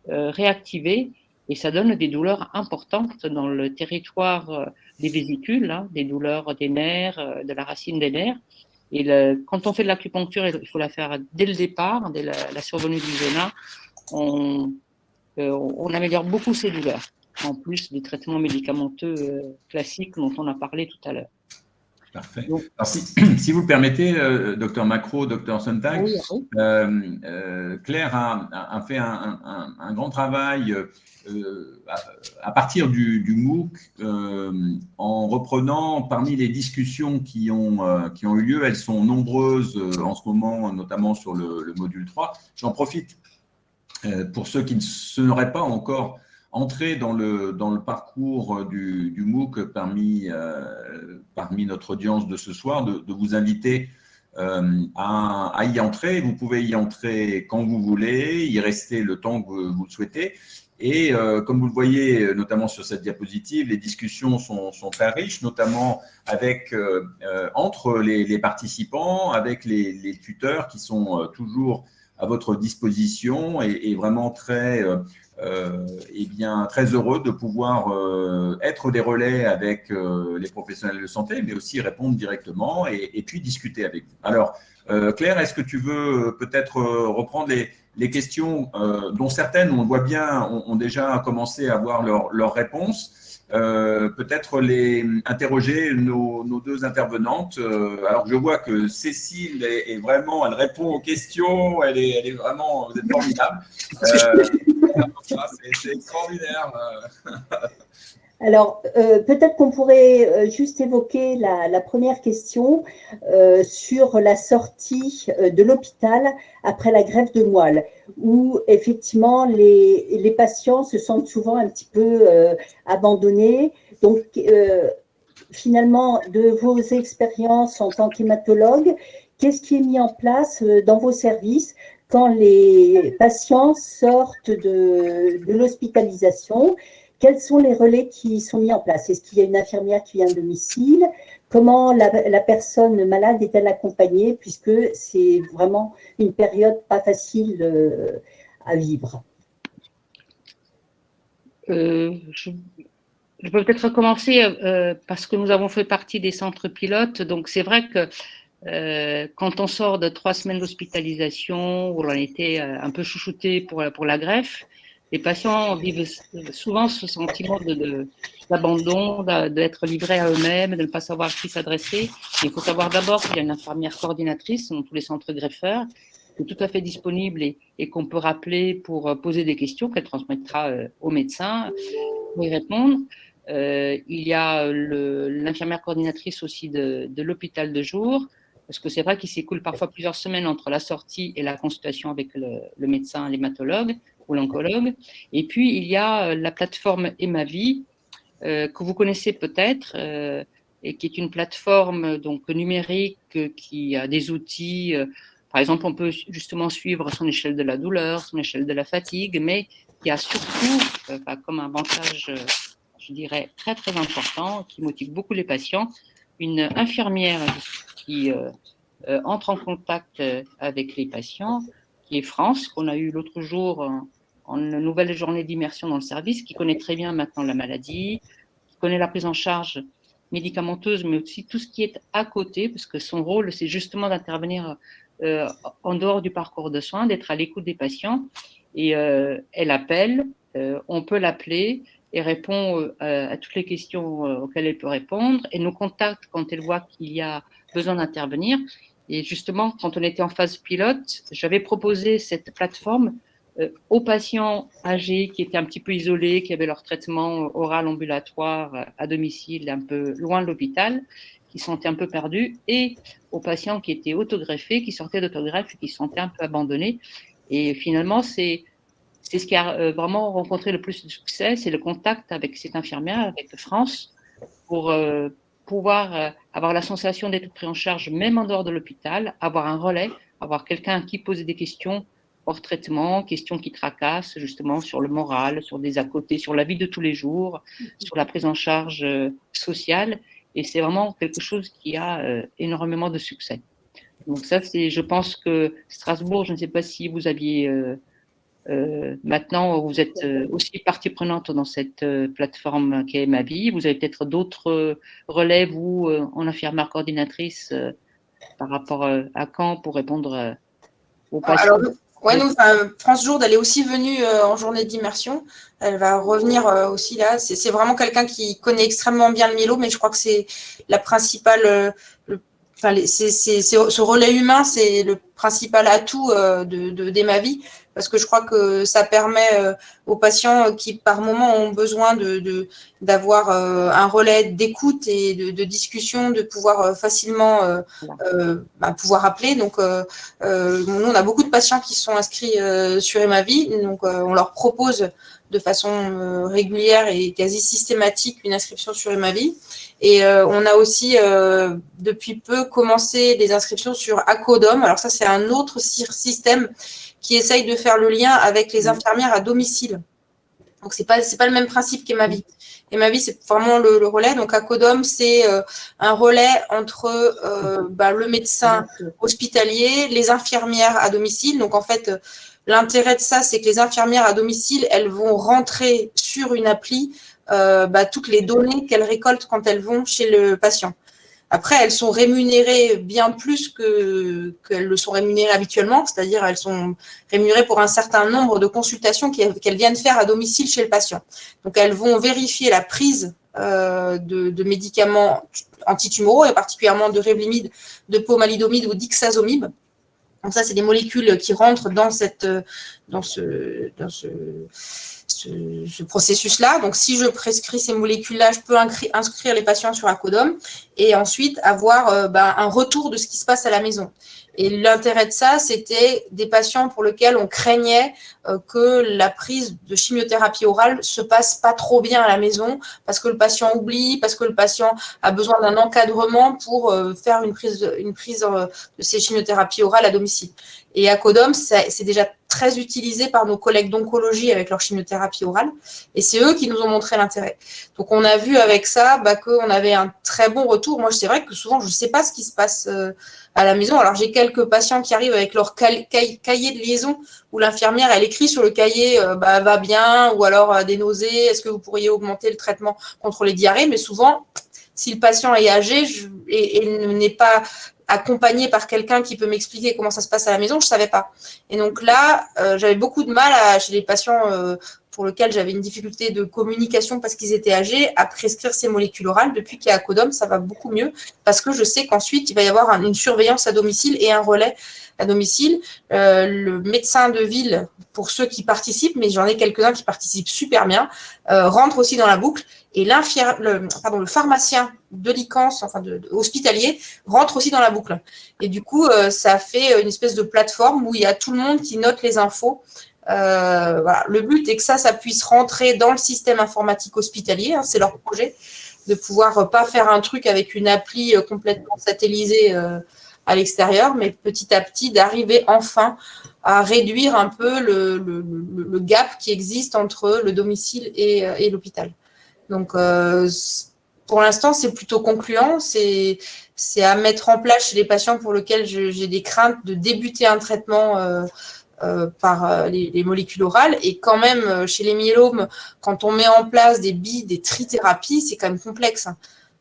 réactiver et ça donne des douleurs importantes dans le territoire des vésicules, des douleurs des nerfs, de la racine des nerfs. Et quand on fait de l'acupuncture, il faut la faire dès le départ, dès la survenue du zona. On améliore beaucoup ces douleurs, en plus des traitements médicamenteux classiques dont on a parlé tout à l'heure. Parfait. Alors, si vous le permettez, docteur Macro, docteur Sontag, oui. Claire a fait un grand travail à partir du MOOC en reprenant parmi les discussions qui ont eu lieu. Elles sont nombreuses en ce moment, notamment sur le module 3. J'en profite pour ceux qui ne seraient pas encore entrer dans le parcours du MOOC parmi notre audience de ce soir, de vous inviter à y entrer. Vous pouvez y entrer quand vous voulez, y rester le temps que vous le souhaitez. Et comme vous le voyez, notamment sur cette diapositive, les discussions sont très riches, notamment entre les participants, avec les tuteurs qui sont toujours à votre disposition et vraiment très heureux de pouvoir être des relais avec les professionnels de santé, mais aussi répondre directement et puis discuter avec vous. Alors, Claire, est-ce que tu veux peut-être reprendre les questions dont certaines, on le voit bien, ont déjà commencé à avoir leurs réponses. Peut-être interroger nos deux intervenantes. Alors, je vois que Cécile est vraiment, elle répond aux questions, elle est vraiment, vous êtes formidable. C'est extraordinaire. Alors, peut-être qu'on pourrait juste évoquer la première question sur la sortie de l'hôpital après la greffe de moelle, où effectivement les patients se sentent souvent un petit peu abandonnés. Donc, finalement, de vos expériences en tant qu'hématologue, qu'est-ce qui est mis en place dans vos services quand les patients sortent de l'hospitalisation? Quels sont les relais qui sont mis en place? Est-ce qu'il y a une infirmière qui vient à domicile? Comment la personne malade est-elle accompagnée, puisque c'est vraiment une période pas facile à vivre? Je peux peut-être commencer parce que nous avons fait partie des centres pilotes. Donc, c'est vrai que quand on sort de 3 semaines d'hospitalisation, où on a été un peu chouchouté pour la greffe, les patients vivent souvent ce sentiment d'abandon, d'être livrés à eux-mêmes, de ne pas savoir à qui s'adresser. Il faut savoir d'abord qu'il y a une infirmière coordinatrice dans tous les centres greffeurs, qui est tout à fait disponible et qu'on peut rappeler pour poser des questions qu'elle transmettra au médecin pour y répondre. Il y a l'infirmière coordinatrice aussi de l'hôpital de jour, parce que c'est vrai qu'il s'écoule parfois plusieurs semaines entre la sortie et la consultation avec le médecin, l'hématologue ou l'oncologue. Et puis, il y a la plateforme Emavi, que vous connaissez peut-être, et qui est une plateforme donc, numérique qui a des outils. Par exemple, on peut justement suivre son échelle de la douleur, son échelle de la fatigue, mais qui a surtout, comme avantage, je dirais, très, très important, qui motive beaucoup les patients, une infirmière qui entre en contact avec les patients, qui est France, qu'on a eu l'autre jour en une nouvelle journée d'immersion dans le service, qui connaît très bien maintenant la maladie, qui connaît la prise en charge médicamenteuse, mais aussi tout ce qui est à côté, parce que son rôle, c'est justement d'intervenir en dehors du parcours de soins, d'être à l'écoute des patients. Et elle appelle, on peut l'appeler et répond à toutes les questions auxquelles elle peut répondre, et nous contacte quand elle voit qu'il y a besoin d'intervenir. Et justement, quand on était en phase pilote, j'avais proposé cette plateforme aux patients âgés qui étaient un petit peu isolés, qui avaient leur traitement oral ambulatoire à domicile, un peu loin de l'hôpital, qui se sentaient un peu perdus, et aux patients qui étaient autogreffés, qui sortaient d'autogreffe et qui se sentaient un peu abandonnés. Et finalement, c'est ce qui a vraiment rencontré le plus de succès, c'est le contact avec cette infirmière, avec France, pour pouvoir avoir la sensation d'être pris en charge, même en dehors de l'hôpital, avoir un relais, avoir quelqu'un qui pose des questions hors traitement, questions qui tracassent justement sur le moral, sur des à côté, sur la vie de tous les jours, sur la prise en charge sociale. Et c'est vraiment quelque chose qui a énormément de succès. Donc ça, je pense que Strasbourg, je ne sais pas si vous aviez... maintenant, vous êtes aussi partie prenante dans cette plateforme qui est Emavi. Vous avez peut-être d'autres relais, vous, en infirmière coordinatrice, par rapport à Caen pour répondre aux patients. Alors, ouais, nous, France Jourde, elle est aussi venue en journée d'immersion. Elle va revenir aussi là. C'est vraiment quelqu'un qui connaît extrêmement bien le myélo, mais je crois que c'est la principale... ce relais humain, c'est le principal atout d'Emavi, parce que je crois que ça permet aux patients qui, par moment, ont besoin d'avoir un relais d'écoute et de discussion, de pouvoir facilement pouvoir appeler. Donc, nous, on a beaucoup de patients qui sont inscrits sur Emavi, donc on leur propose de façon régulière et quasi systématique une inscription sur Emavi. Et on a aussi depuis peu commencé des inscriptions sur Acodom. Alors ça, c'est un autre système qui essaye de faire le lien avec les infirmières à domicile. Donc c'est pas le même principe qu'Emavi. Emavi, c'est vraiment le relais. Donc Acodom, c'est un relais entre le médecin hospitalier, les infirmières à domicile. Donc en fait, l'intérêt de ça, c'est que les infirmières à domicile, elles vont rentrer sur une appli toutes les données qu'elles récoltent quand elles vont chez le patient. Après, elles sont rémunérées bien plus qu'elles le sont rémunérées habituellement, c'est-à-dire elles sont rémunérées pour un certain nombre de consultations qu'elles viennent faire à domicile chez le patient. Donc, elles vont vérifier la prise de médicaments antitumoraux et particulièrement de Revlimid, de pomalidomide ou d'ixazomib. Donc ça, c'est des molécules qui rentrent dans ce processus-là. Donc, si je prescris ces molécules-là, je peux inscrire les patients sur Acodom et ensuite avoir un retour de ce qui se passe à la maison. Et l'intérêt de ça, c'était des patients pour lesquels on craignait que la prise de chimiothérapie orale se passe pas trop bien à la maison parce que le patient oublie, parce que le patient a besoin d'un encadrement pour faire une prise de ces chimiothérapies orales à domicile. Et Acodom, c'est déjà très utilisé par nos collègues d'oncologie avec leur chimiothérapie orale. Et c'est eux qui nous ont montré l'intérêt. Donc, on a vu avec ça qu'on avait un très bon retour. Moi, c'est vrai que souvent, je ne sais pas ce qui se passe à la maison. Alors, j'ai quelques patients qui arrivent avec leur cahier de liaison où l'infirmière, elle écrit sur le cahier va bien ou alors des nausées. Est-ce que vous pourriez augmenter le traitement contre les diarrhées? Mais souvent, si le patient est âgé et n'est pas accompagnée par quelqu'un qui peut m'expliquer comment ça se passe à la maison, je ne savais pas. Et donc là, j'avais beaucoup de mal chez les patients pour lesquels j'avais une difficulté de communication parce qu'ils étaient âgés à prescrire ces molécules orales. Depuis qu'il y a Acodom, ça va beaucoup mieux parce que je sais qu'ensuite, il va y avoir une surveillance à domicile et un relais à domicile. Le médecin de ville, pour ceux qui participent, mais j'en ai quelques-uns qui participent super bien, rentre aussi dans la boucle. Et le pharmacien de licence, hospitalier, rentre aussi dans la boucle. Et du coup, ça fait une espèce de plateforme où il y a tout le monde qui note les infos. Voilà. Le but est que ça puisse rentrer dans le système informatique hospitalier. Hein, c'est leur projet de pouvoir pas faire un truc avec une appli complètement satellisée à l'extérieur, mais petit à petit d'arriver enfin à réduire un peu le gap qui existe entre le domicile et l'hôpital. Donc, pour l'instant, c'est plutôt concluant. C'est à mettre en place chez les patients pour lesquels j'ai des craintes de débuter un traitement par les molécules orales. Et quand même, chez les myélomes, quand on met en place des trithérapies, c'est quand même complexe.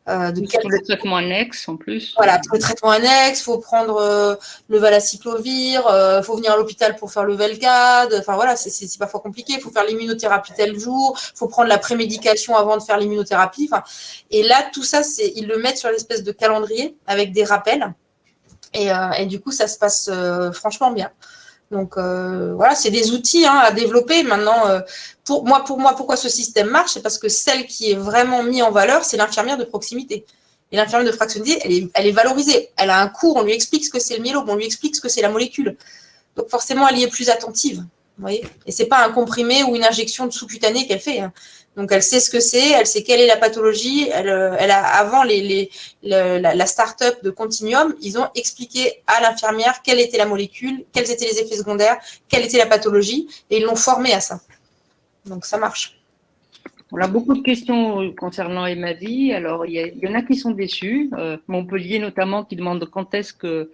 Le traitement annexe en plus. Voilà, le traitement annexe, il faut prendre le valacyclovir, il faut venir à l'hôpital pour faire le Velcade. Enfin voilà, c'est parfois compliqué. Il faut faire l'immunothérapie tel jour, il faut prendre la prémédication avant de faire l'immunothérapie. Enfin, et là, tout ça, ils le mettent sur l'espèce de calendrier avec des rappels. Et du coup, ça se passe franchement bien. Donc voilà, c'est des outils à développer. Maintenant, pour moi, pourquoi ce système marche, c'est parce que celle qui est vraiment mise en valeur, c'est l'infirmière de proximité. Et l'infirmière de proximité, elle est valorisée. Elle a un cours, on lui explique ce que c'est le myélome, on lui explique ce que c'est la molécule. Donc forcément, elle y est plus attentive. Vous voyez, et c'est pas un comprimé ou une injection de sous-cutanée qu'elle fait. Hein. Donc elle sait ce que c'est, elle sait quelle est la pathologie. Elle a avant la start-up de Continuum, ils ont expliqué à l'infirmière quelle était la molécule, quels étaient les effets secondaires, quelle était la pathologie, et ils l'ont formée à ça. Donc ça marche. On a beaucoup de questions concernant Emavi. Alors il y en a qui sont déçus. Montpellier notamment qui demande quand est-ce que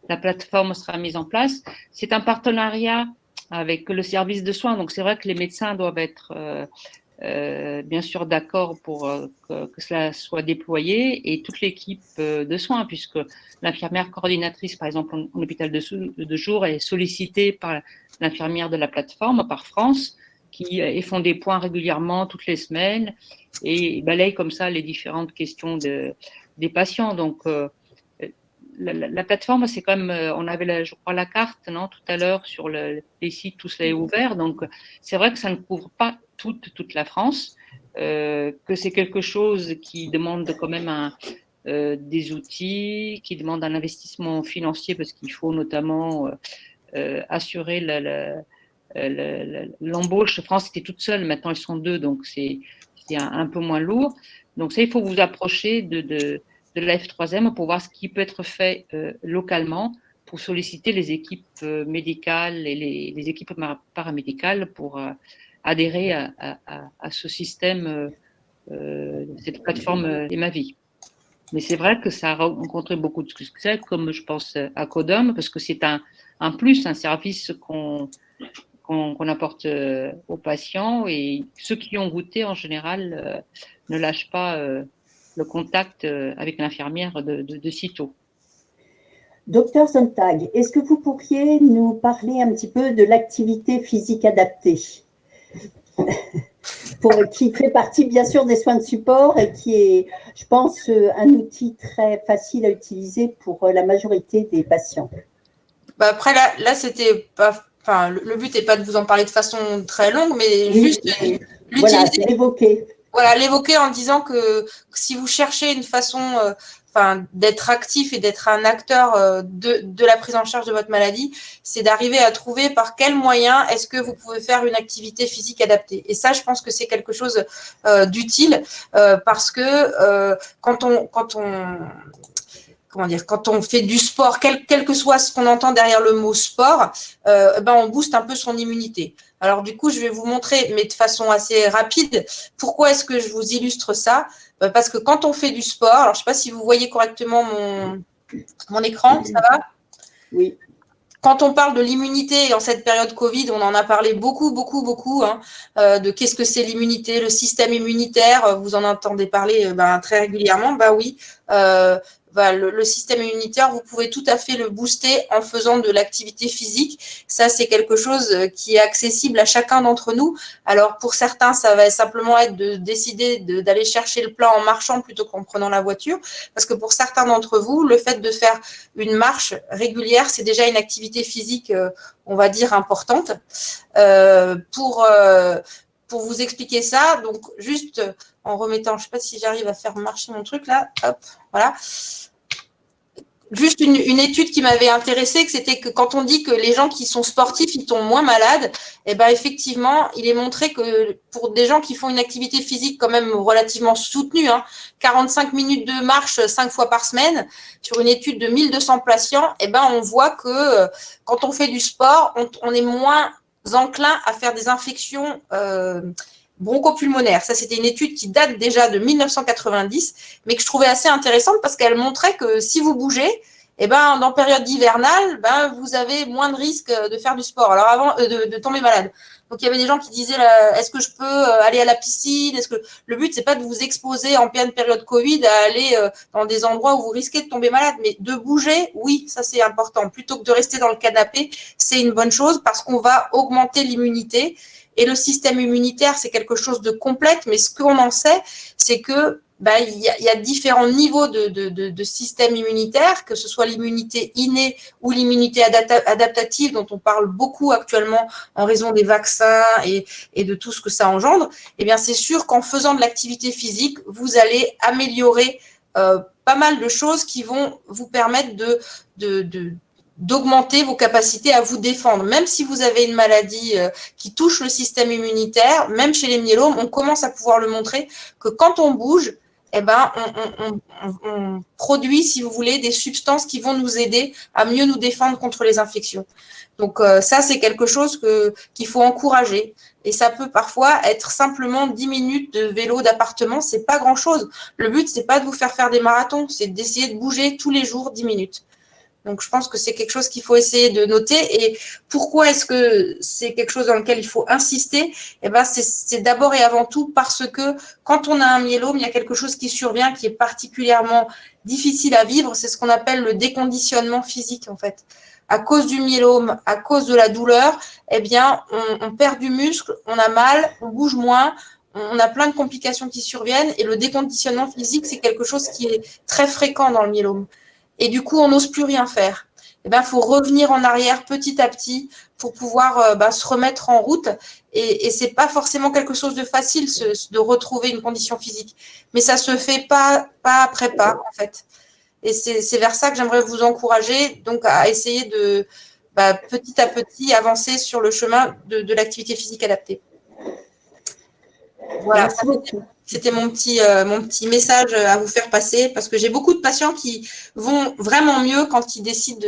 la plateforme sera mise en place. C'est un partenariat avec le service de soins. Donc c'est vrai que les médecins doivent être bien sûr d'accord pour que cela soit déployé et toute l'équipe de soins, puisque l'infirmière coordinatrice, par exemple, en hôpital de jour, est sollicitée par l'infirmière de la plateforme, par France, qui font des points régulièrement toutes les semaines et balaye comme ça les différentes questions des patients. Donc, la plateforme, c'est quand même, on avait, je crois, la carte, non, tout à l'heure sur les sites, tout cela est ouvert. Donc, c'est vrai que ça ne couvre pas toute la France, que c'est quelque chose qui demande quand même des outils, qui demande un investissement financier parce qu'il faut notamment assurer l'embauche, France était toute seule, maintenant ils sont 2, donc c'est un peu moins lourd. Donc ça, il faut vous approcher de la F3M pour voir ce qui peut être fait localement pour solliciter les équipes médicales et les équipes paramédicales pour adhérer à ce système, cette plateforme Emavi. Mais c'est vrai que ça a rencontré beaucoup de succès, comme je pense à Codom, parce que c'est un plus, un service qu'on apporte aux patients, et ceux qui ont goûté en général ne lâchent pas le contact avec l'infirmière de sitôt. Docteur Sontag, est-ce que vous pourriez nous parler un petit peu de l'activité physique adaptée, qui fait partie bien sûr des soins de support et qui est, je pense, un outil très facile à utiliser pour la majorité des patients? Bah après, là c'était pas. Enfin, le but n'est pas de vous en parler de façon très longue, mais Oui, juste voilà, l'évoquer. Voilà, l'évoquer en disant que si vous cherchez une façon d'être actif et d'être un acteur de la prise en charge de votre maladie, c'est d'arriver à trouver par quels moyens est-ce que vous pouvez faire une activité physique adaptée. Et ça, je pense que c'est quelque chose d'utile parce que quand on fait du sport, quel que soit ce qu'on entend derrière le mot sport, on booste un peu son immunité. Alors du coup, je vais vous montrer, mais de façon assez rapide, pourquoi est-ce que je vous illustre ça ? Parce que quand on fait du sport, alors je ne sais pas si vous voyez correctement mon écran, ça va ? Oui. Quand on parle de l'immunité, en cette période Covid, on en a parlé beaucoup, de qu'est-ce que c'est l'immunité, le système immunitaire, vous en entendez parler très régulièrement, oui. Le système immunitaire, vous pouvez tout à fait le booster en faisant de l'activité physique. Ça, c'est quelque chose qui est accessible à chacun d'entre nous. Alors, pour certains, ça va simplement être de décider d'aller chercher le plat en marchant plutôt qu'en prenant la voiture. Parce que pour certains d'entre vous, le fait de faire une marche régulière, c'est déjà une activité physique, on va dire, importante. Pour vous expliquer ça, donc juste en remettant, je ne sais pas si j'arrive à faire marcher mon truc là, hop, voilà. Juste une étude qui m'avait intéressée, que c'était que quand on dit que les gens qui sont sportifs, ils tombent moins malades, effectivement, il est montré que pour des gens qui font une activité physique quand même relativement soutenue, 45 minutes de marche 5 fois par semaine, sur une étude de 1200 patients, on voit que quand on fait du sport, on est moins enclin à faire des infections bronchopulmonaire. Ça, c'était une étude qui date déjà de 1990, mais que je trouvais assez intéressante parce qu'elle montrait que si vous bougez, dans période hivernale, vous avez moins de risques de faire du sport. Alors avant de tomber malade. Donc il y avait des gens qui disaient est-ce que je peux aller à la piscine ? Est-ce que le but c'est pas de vous exposer en pleine période Covid à aller dans des endroits où vous risquez de tomber malade, mais de bouger, oui, ça c'est important. Plutôt que de rester dans le canapé, c'est une bonne chose parce qu'on va augmenter l'immunité. Et le système immunitaire, c'est quelque chose de complexe, mais ce qu'on en sait, c'est que il y a différents niveaux de système immunitaire, que ce soit l'immunité innée ou l'immunité adaptative, dont on parle beaucoup actuellement en raison des vaccins et de tout ce que ça engendre. C'est sûr qu'en faisant de l'activité physique, vous allez améliorer pas mal de choses qui vont vous permettre d'augmenter vos capacités à vous défendre. Même si vous avez une maladie qui touche le système immunitaire, même chez les myélomes, on commence à pouvoir le montrer que quand on bouge, on produit, si vous voulez, des substances qui vont nous aider à mieux nous défendre contre les infections. Donc ça, c'est quelque chose qu'il faut encourager. Et ça peut parfois être simplement 10 minutes de vélo d'appartement, c'est pas grand-chose. Le but, c'est pas de vous faire des marathons, c'est d'essayer de bouger tous les jours 10 minutes. Donc, je pense que c'est quelque chose qu'il faut essayer de noter. Et pourquoi est-ce que c'est quelque chose dans lequel il faut insister ? C'est d'abord et avant tout parce que quand on a un myélome, il y a quelque chose qui survient qui est particulièrement difficile à vivre. C'est ce qu'on appelle le déconditionnement physique, en fait. À cause du myélome, à cause de la douleur, on perd du muscle, on a mal, on bouge moins, on a plein de complications qui surviennent. Et le déconditionnement physique, c'est quelque chose qui est très fréquent dans le myélome. Et du coup, on n'ose plus rien faire. Faut revenir en arrière petit à petit pour pouvoir se remettre en route. Et c'est pas forcément quelque chose de facile de retrouver une condition physique. Mais ça se fait pas après pas, en fait. Et c'est vers ça que j'aimerais vous encourager, donc à essayer petit à petit avancer sur le chemin de l'activité physique adaptée. Voilà. Merci beaucoup. C'était mon petit message à vous faire passer, parce que j'ai beaucoup de patients qui vont vraiment mieux quand ils décident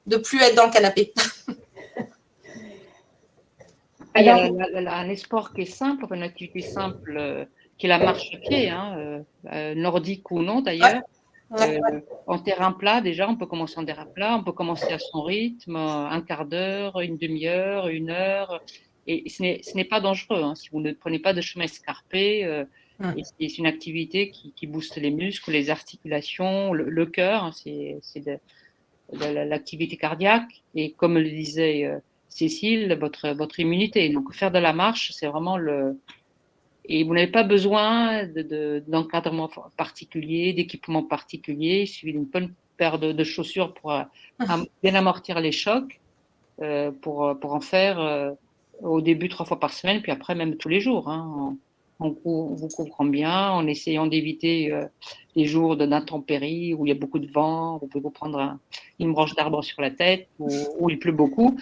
de plus être dans le canapé. Il y a un sport qui est simple, une activité simple, qui est la marche à pied, nordique ou non d'ailleurs. Ouais. En terrain plat, déjà, on peut commencer en terrain plat, on peut commencer à son rythme, un quart d'heure, une demi-heure, 1 heure. Et ce n'est pas dangereux, si vous ne prenez pas de chemin escarpé. Et c'est une activité qui booste les muscles, les articulations, le cœur, c'est de l'activité cardiaque. Et comme le disait Cécile, votre immunité. Donc, faire de la marche, c'est vraiment Et vous n'avez pas besoin d'encadrement particulier, d'équipement particulier. Il suffit d'une bonne paire de chaussures pour bien amortir les chocs, pour en faire au début 3 fois par semaine, puis après même tous les jours, en vous couvrant bien, en essayant d'éviter les jours d'intempéries où il y a beaucoup de vent, vous pouvez vous prendre une branche d'arbre sur la tête, où il pleut beaucoup.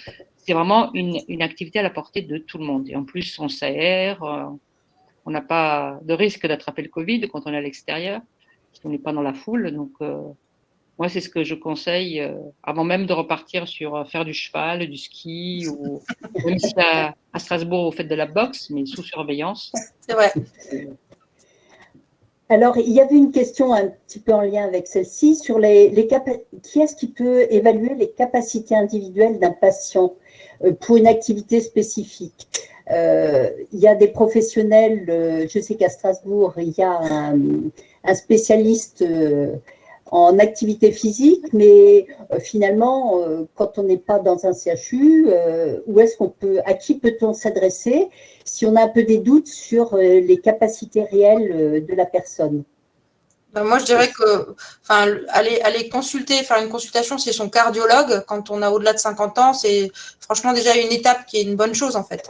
C'est vraiment une activité à la portée de tout le monde. Et en plus, on s'aère. On n'a pas de risque d'attraper le Covid quand on est à l'extérieur, parce qu'on n'est pas dans la foule. Donc, moi, c'est ce que je conseille avant même de repartir sur faire du cheval, du ski, ou même si à Strasbourg, vous faites de la boxe, mais sous surveillance. C'est vrai. Alors, il y avait une question un petit peu en lien avec celle-ci sur qui est-ce qui peut évaluer les capacités individuelles d'un patient pour une activité spécifique. Il y a des professionnels, je sais qu'à Strasbourg, il y a un spécialiste en activité physique, mais finalement, quand on n'est pas dans un CHU, à qui peut-on s'adresser si on a un peu des doutes sur les capacités réelles de la personne? Moi, je dirais que, aller consulter, faire une consultation chez son cardiologue quand on a au-delà de 50 ans, c'est franchement déjà une étape qui est une bonne chose en fait,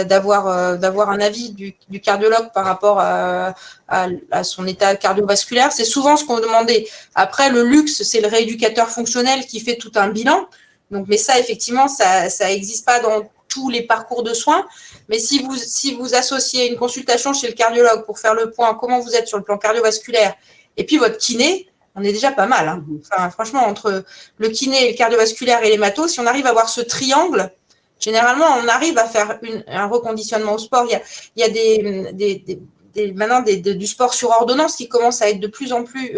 d'avoir un avis du cardiologue par rapport à son état cardiovasculaire. C'est souvent ce qu'on demandait. Après, le luxe, c'est le rééducateur fonctionnel qui fait tout un bilan. Donc, mais ça, effectivement, ça n'existe pas dans tous les parcours de soins. Mais si vous associez une consultation chez le cardiologue pour faire le point, comment vous êtes sur le plan cardiovasculaire, et puis votre kiné, on est déjà pas mal. Enfin, franchement, entre le kiné, le cardiovasculaire et les matos, si on arrive à avoir ce triangle, généralement, on arrive à faire un reconditionnement au sport. Il y a maintenant du sport sur ordonnance qui commence à être de plus en plus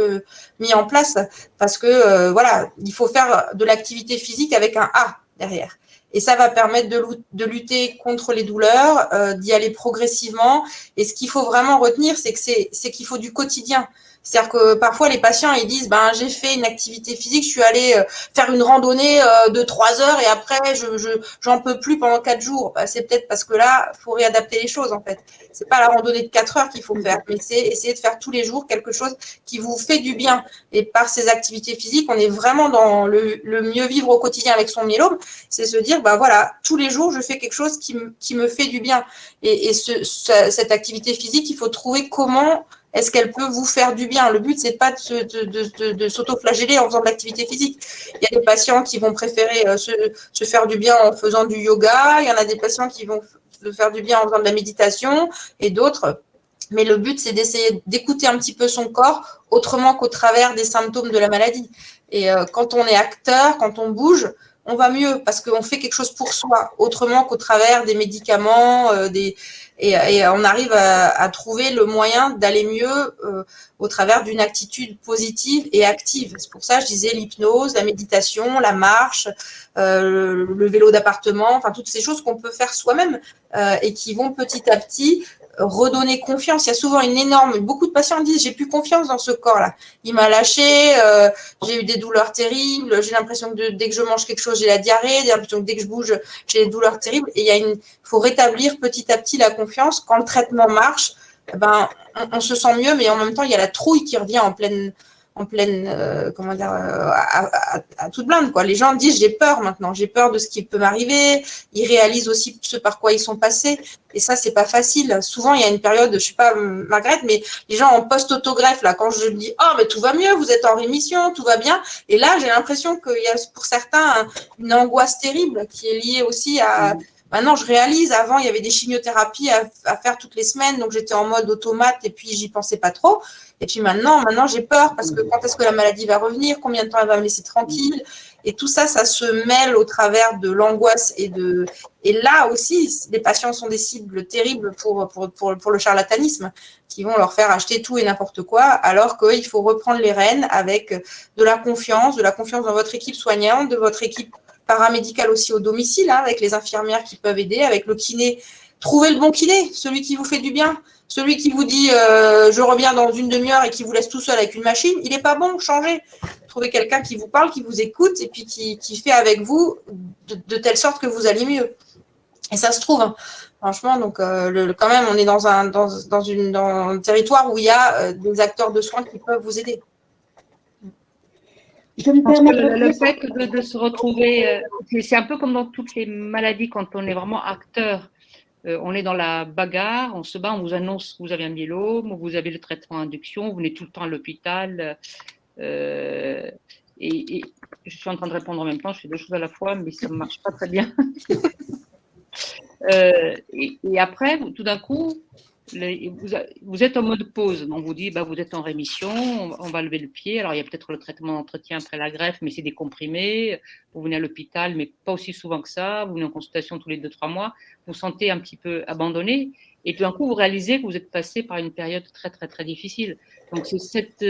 mis en place, parce que voilà, il faut faire de l'activité physique avec un A derrière. Et ça va permettre de lutter contre les douleurs, d'y aller progressivement. Et ce qu'il faut vraiment retenir, c'est qu'il faut du quotidien. C'est-à-dire que parfois, les patients, ils disent, j'ai fait une activité physique, je suis allée faire une randonnée de 3 heures et après, j'en peux plus pendant 4 jours. C'est peut-être parce que là, il faut réadapter les choses, en fait. C'est pas la randonnée de 4 heures qu'il faut faire, mais c'est essayer de faire tous les jours quelque chose qui vous fait du bien. Et par ces activités physiques, on est vraiment dans le mieux vivre au quotidien avec son myélome. C'est se dire, voilà, tous les jours, je fais quelque chose qui me fait du bien. Et cette activité physique, il faut trouver comment est-ce qu'elle peut vous faire du bien. Le but, c'est pas de s'auto-flageller en faisant de l'activité physique. Il y a des patients qui vont préférer se faire du bien en faisant du yoga. Il y en a des patients qui vont se faire du bien en faisant de la méditation et d'autres. Mais le but, c'est d'essayer d'écouter un petit peu son corps autrement qu'au travers des symptômes de la maladie. Et quand on est acteur, quand on bouge, on va mieux parce qu'on fait quelque chose pour soi, autrement qu'au travers des médicaments, et on arrive à trouver le moyen d'aller mieux au travers d'une attitude positive et active. C'est pour ça que je disais l'hypnose, la méditation, la marche, le vélo d'appartement, enfin toutes ces choses qu'on peut faire soi-même et qui vont petit à petit redonner confiance. Il y a souvent beaucoup de patients disent j'ai plus confiance dans ce corps-là. Il m'a lâché, j'ai eu des douleurs terribles, j'ai l'impression que dès que je mange quelque chose, j'ai la diarrhée, j'ai l'impression que dès que je bouge, j'ai des douleurs terribles. Et il faut rétablir petit à petit la confiance. Quand le traitement marche, on se sent mieux, mais en même temps, il y a la trouille qui revient en en pleine, comment dire, à toute blinde, quoi. Les gens disent, j'ai peur maintenant, j'ai peur de ce qui peut m'arriver. Ils réalisent aussi ce par quoi ils sont passés. Et ça, c'est pas facile. Souvent, il y a une période, je sais pas, Margaret, mais les gens en post-autogreffe, là, quand je me dis, oh, mais tout va mieux, vous êtes en rémission, tout va bien. Et là, j'ai l'impression qu'il y a pour certains une angoisse terrible qui est liée aussi à… Maintenant, je réalise, avant, il y avait des chimiothérapies à faire toutes les semaines, donc j'étais en mode automate et puis j'y pensais pas trop. Et puis maintenant j'ai peur parce que quand est-ce que la maladie va revenir, combien de temps elle va me laisser tranquille. Et tout ça, ça se mêle au travers de l'angoisse et là aussi, les patients sont des cibles terribles pour le charlatanisme, qui vont leur faire acheter tout et n'importe quoi, alors qu'il faut reprendre les rênes avec de la confiance dans votre équipe soignante, de votre équipe paramédicale aussi au domicile, hein, avec les infirmières qui peuvent aider, avec le kiné. Trouvez le bon kiné, celui qui vous fait du bien. Celui qui vous dit je reviens dans une demi-heure et qui vous laisse tout seul avec une machine, il n'est pas bon, changez. Trouvez quelqu'un qui vous parle, qui vous écoute et puis qui fait avec vous de telle sorte que vous allez mieux. Et ça se trouve, hein. Franchement, donc quand même, on est dans un territoire où il y a des acteurs de soins qui peuvent vous aider. Je me permets le fait de se retrouver, c'est un peu comme dans toutes les maladies quand on est vraiment acteur. On est dans la bagarre, on se bat, on vous annonce que vous avez un myélome, vous avez le traitement induction, vous venez tout le temps à l'hôpital. Et je suis en train de répondre en même temps, je fais deux choses à la fois, mais ça ne marche pas très bien. Et après, tout d'un coup, vous êtes en mode pause. On vous dit, vous êtes en rémission, on va lever le pied. Alors, il y a peut-être le traitement d'entretien après la greffe, mais c'est des comprimés. Vous venez à l'hôpital, mais pas aussi souvent que ça. Vous venez en consultation tous les 2-3 mois. Vous vous sentez un petit peu abandonné. Et tout d'un coup, vous réalisez que vous êtes passé par une période très, très, très difficile. Donc, c'est cette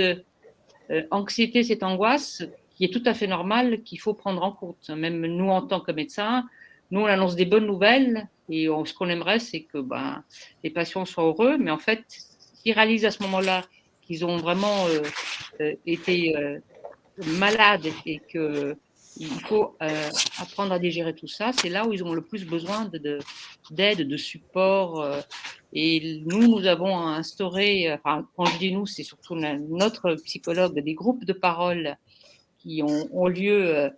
anxiété, cette angoisse qui est tout à fait normale, qu'il faut prendre en compte. Même nous, en tant que médecins, nous, on annonce des bonnes nouvelles et ce qu'on aimerait, c'est que les patients soient heureux. Mais en fait, s'ils réalisent à ce moment-là qu'ils ont vraiment été malades et qu'il faut apprendre à digérer tout ça, c'est là où ils ont le plus besoin d'aide, de support. Et nous avons instauré, quand je dis nous, c'est surtout notre psychologue, des groupes de parole qui ont lieu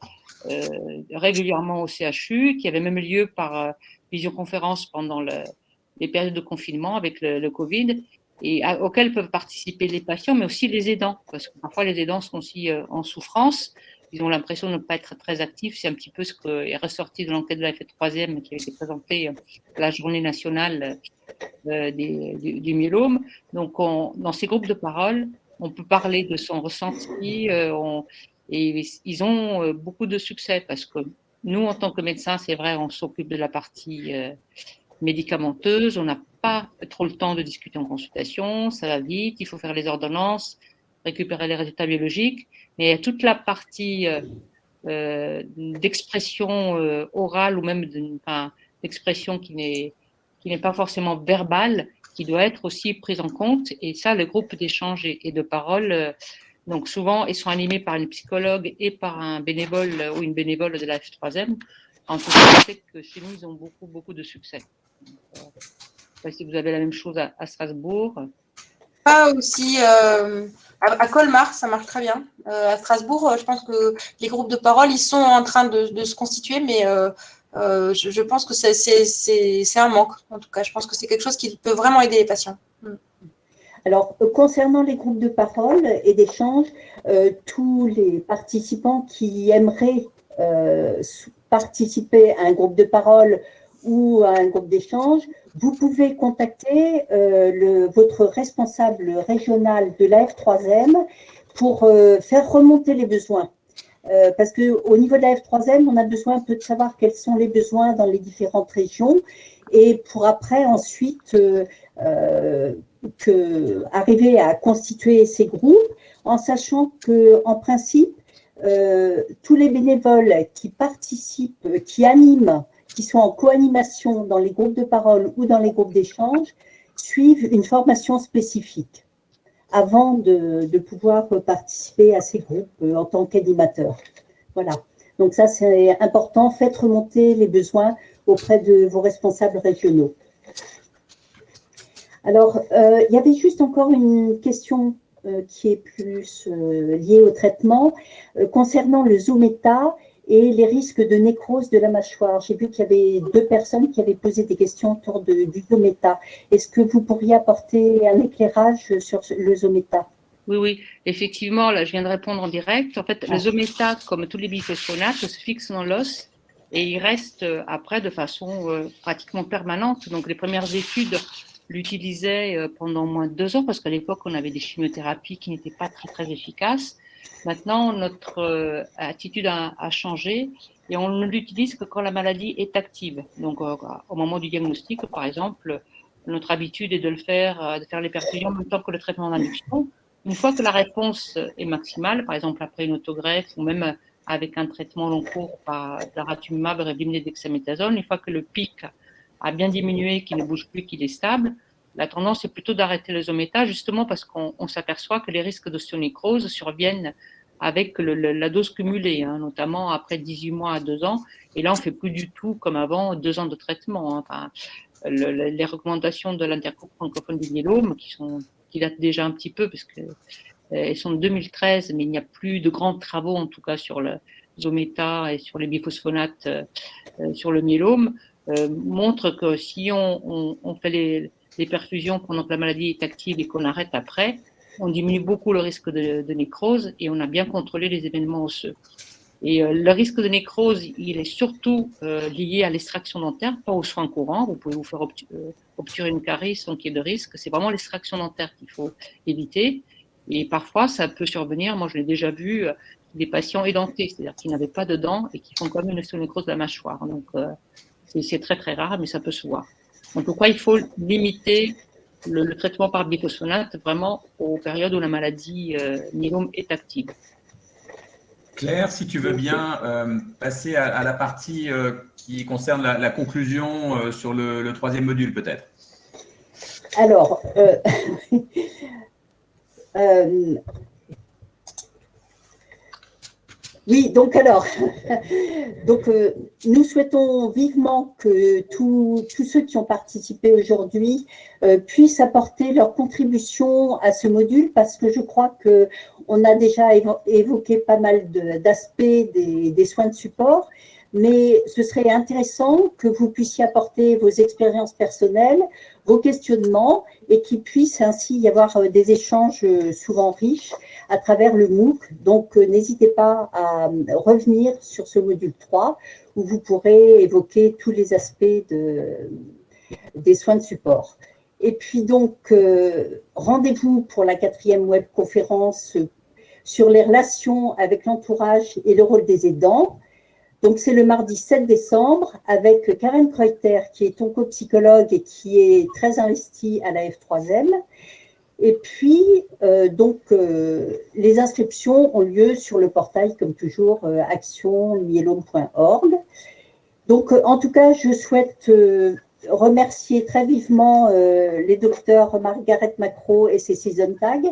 régulièrement au CHU, qui avaient même lieu par visioconférence pendant les périodes de confinement avec le Covid, et auxquels peuvent participer les patients, mais aussi les aidants, parce que parfois les aidants sont aussi en souffrance. Ils ont l'impression de ne pas être très actifs. C'est un petit peu ce qui est ressorti de l'enquête de la F3e qui a été présentée à la journée nationale du myélome. Donc, dans ces groupes de parole, on peut parler de son ressenti et ils ont beaucoup de succès parce que nous, en tant que médecins, c'est vrai, on s'occupe de la partie médicamenteuse. On n'a pas trop le temps de discuter en consultation. Ça va vite. Il faut faire les ordonnances, récupérer les résultats biologiques. Mais il y a toute la partie d'expression orale ou même d'expression qui n'est pas forcément verbale, qui doit être aussi prise en compte. Et ça, le groupe d'échange et de parole, donc souvent, ils sont animés par une psychologue et par un bénévole ou une bénévole de la F3M. En tout cas, je sais que chez nous, ils ont beaucoup, beaucoup de succès. Donc, je ne sais pas si vous avez la même chose à Strasbourg. Pas aussi à Colmar, ça marche très bien. À Strasbourg, je pense que les groupes de parole, ils sont en train de se constituer, mais je pense que c'est un manque. En tout cas, je pense que c'est quelque chose qui peut vraiment aider les patients. Alors, concernant les groupes de parole et d'échange, tous les participants qui aimeraient participer à un groupe de parole ou à un groupe d'échange, vous pouvez contacter votre responsable régional de la F3M pour faire remonter les besoins. Parce qu'au niveau de la F3M, on a besoin un peu de savoir quels sont les besoins dans les différentes régions et pour après, ensuite, arriver à constituer ces groupes en sachant qu'en principe, tous les bénévoles qui participent, qui animent, qui sont en co-animation dans les groupes de parole ou dans les groupes d'échange, suivent une formation spécifique avant de pouvoir participer à ces groupes en tant qu'animateur. Voilà. Donc ça, c'est important. Faites remonter les besoins auprès de vos responsables régionaux. Alors, il y avait juste encore une question qui est plus liée au traitement, concernant le Zometa et les risques de nécrose de la mâchoire. J'ai vu qu'il y avait 2 personnes qui avaient posé des questions autour du Zometa. Est-ce que vous pourriez apporter un éclairage sur le Zometa? Oui, oui, effectivement, là, je viens de répondre en direct. En fait, le Zometa, comme tous les biphosphonates, se fixe dans l'os et il reste après de façon pratiquement permanente. Donc, les premières études l'utilisaient pendant moins de 2 ans parce qu'à l'époque, on avait des chimiothérapies qui n'étaient pas très, très efficaces. Maintenant, notre attitude a changé et on ne l'utilise que quand la maladie est active. Donc, au moment du diagnostic, par exemple, notre habitude est de faire les perfusions en même temps que le traitement d'induction. Une fois que la réponse est maximale, par exemple après une autogreffe ou même avec un traitement long cours par daratumumab, Revlimid et dexamethasone, une fois que le pic a bien diminué, qu'il ne bouge plus, qu'il est stable, la tendance est plutôt d'arrêter le Zometa, justement parce qu'on s'aperçoit que les risques d'ostéonécrose surviennent avec la dose cumulée, hein, notamment après 18 mois à 2 ans. Et là, on ne fait plus du tout comme avant 2 ans de traitement. Hein. Enfin, les recommandations de l'intergroupe francophone du myélome, qui datent déjà un petit peu, parce qu'elles sont de 2013, mais il n'y a plus de grands travaux, en tout cas, sur le Zometa et sur les biphosphonates sur le myélome, montrent que si on fait les perfusions pendant que la maladie est active et qu'on arrête après, on diminue beaucoup le risque de nécrose et on a bien contrôlé les événements osseux. Et le risque de nécrose, il est surtout lié à l'extraction dentaire, pas aux soins courants. Vous pouvez vous faire obturer une carie sans qu'il y ait de risque. C'est vraiment l'extraction dentaire qu'il faut éviter. Et parfois, ça peut survenir. Moi, je l'ai déjà vu, des patients édentés, c'est-à-dire qui n'avaient pas de dents et qui font quand même une ostéonécrose de la mâchoire. Donc, c'est très, très rare, mais ça peut se voir. Donc, pourquoi il faut limiter le traitement par biphosphonate vraiment aux périodes où la maladie myélome est active. Claire, si tu veux bien passer à la partie qui concerne la conclusion sur le 3e module, peut-être. Alors, oui, donc alors, nous souhaitons vivement que tous ceux qui ont participé aujourd'hui puissent apporter leur contribution à ce module, parce que je crois qu'on a déjà évoqué pas mal d'aspects des soins de support, mais ce serait intéressant que vous puissiez apporter vos expériences personnelles, vos questionnements, et qu'il puisse ainsi y avoir des échanges souvent riches à travers le MOOC. Donc, n'hésitez pas à revenir sur ce module 3 où vous pourrez évoquer tous les aspects des soins de support. Et puis donc, rendez-vous pour la 4e webconférence sur les relations avec l'entourage et le rôle des aidants. Donc, c'est le mardi 7 décembre avec Karen Kreuter, qui est oncopsychologue et qui est très investie à la F3M. Et puis, les inscriptions ont lieu sur le portail, comme toujours, actionmyélome.org. Donc, en tout cas, je souhaite remercier très vivement les docteurs Margaret Macro et Cécile Sontag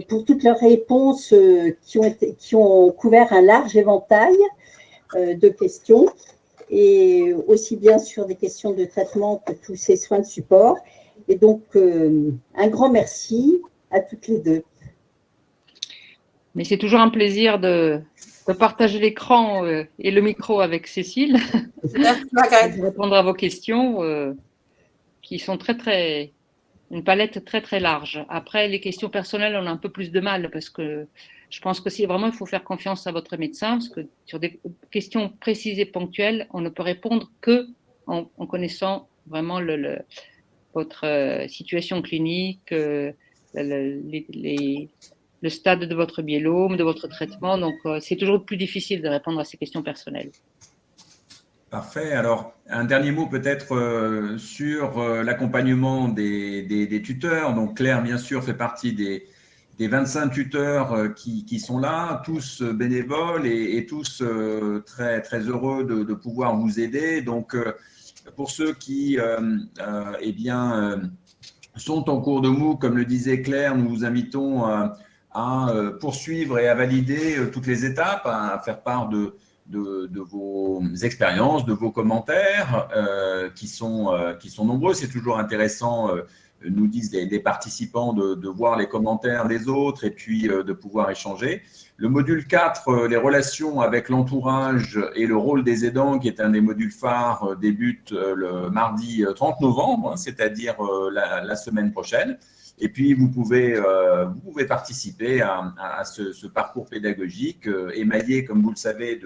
pour toutes leurs réponses qui ont couvert un large éventail de questions, et aussi bien sur des questions de traitement que tous ces soins de support. Et donc, un grand merci à toutes les deux. Mais c'est toujours un plaisir de partager l'écran et le micro avec Cécile, de répondre à vos questions qui sont une palette très, très large. Après, les questions personnelles, on a un peu plus de mal parce que je pense que vraiment, il faut faire confiance à votre médecin, parce que sur des questions précises et ponctuelles, on ne peut répondre que en connaissant vraiment votre situation clinique, le stade de votre myélome, de votre traitement. Donc, c'est toujours plus difficile de répondre à ces questions personnelles. Parfait. Alors, un dernier mot peut-être sur l'accompagnement des tuteurs. Donc, Claire, bien sûr, fait partie des 25 tuteurs qui sont là, tous bénévoles et tous très, très heureux de pouvoir vous aider. Donc, pour ceux qui sont en cours de MOOC, comme le disait Claire, nous vous invitons à poursuivre et à valider toutes les étapes, à faire part de vos expériences, de vos commentaires qui sont nombreux. C'est toujours intéressant nous disent les participants de voir les commentaires des autres et puis de pouvoir échanger. Le module 4, les relations avec l'entourage et le rôle des aidants, qui est un des modules phares, débute le mardi 30 novembre, c'est-à-dire la semaine prochaine. Et puis, vous pouvez participer à ce parcours pédagogique émaillé, comme vous le savez,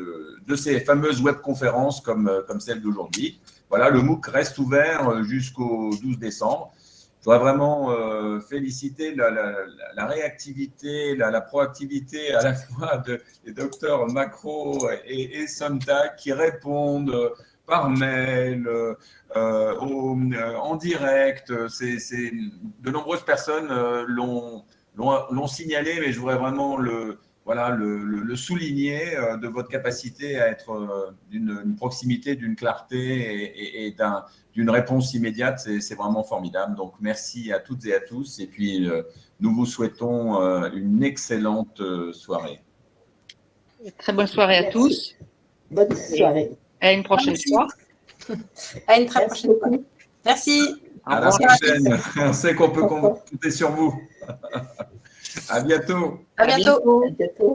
de ces fameuses webconférences comme celle d'aujourd'hui. Voilà, le MOOC reste ouvert jusqu'au 12 décembre. Je voudrais vraiment féliciter la réactivité, la proactivité à la fois des docteurs Macro et Sontag qui répondent par mail, en direct. De nombreuses personnes l'ont signalé, mais je voudrais vraiment le souligner de votre capacité à être d'une proximité, d'une clarté et d'une réponse immédiate. C'est vraiment formidable. Donc, merci à toutes et à tous. Et puis, nous vous souhaitons une excellente soirée. Très bonne soirée à tous. Bonne soirée. À une prochaine fois. À une très prochaine fois. Merci. À la prochaine. On sait qu'on peut compter sur vous. À bientôt. À bientôt. À bientôt.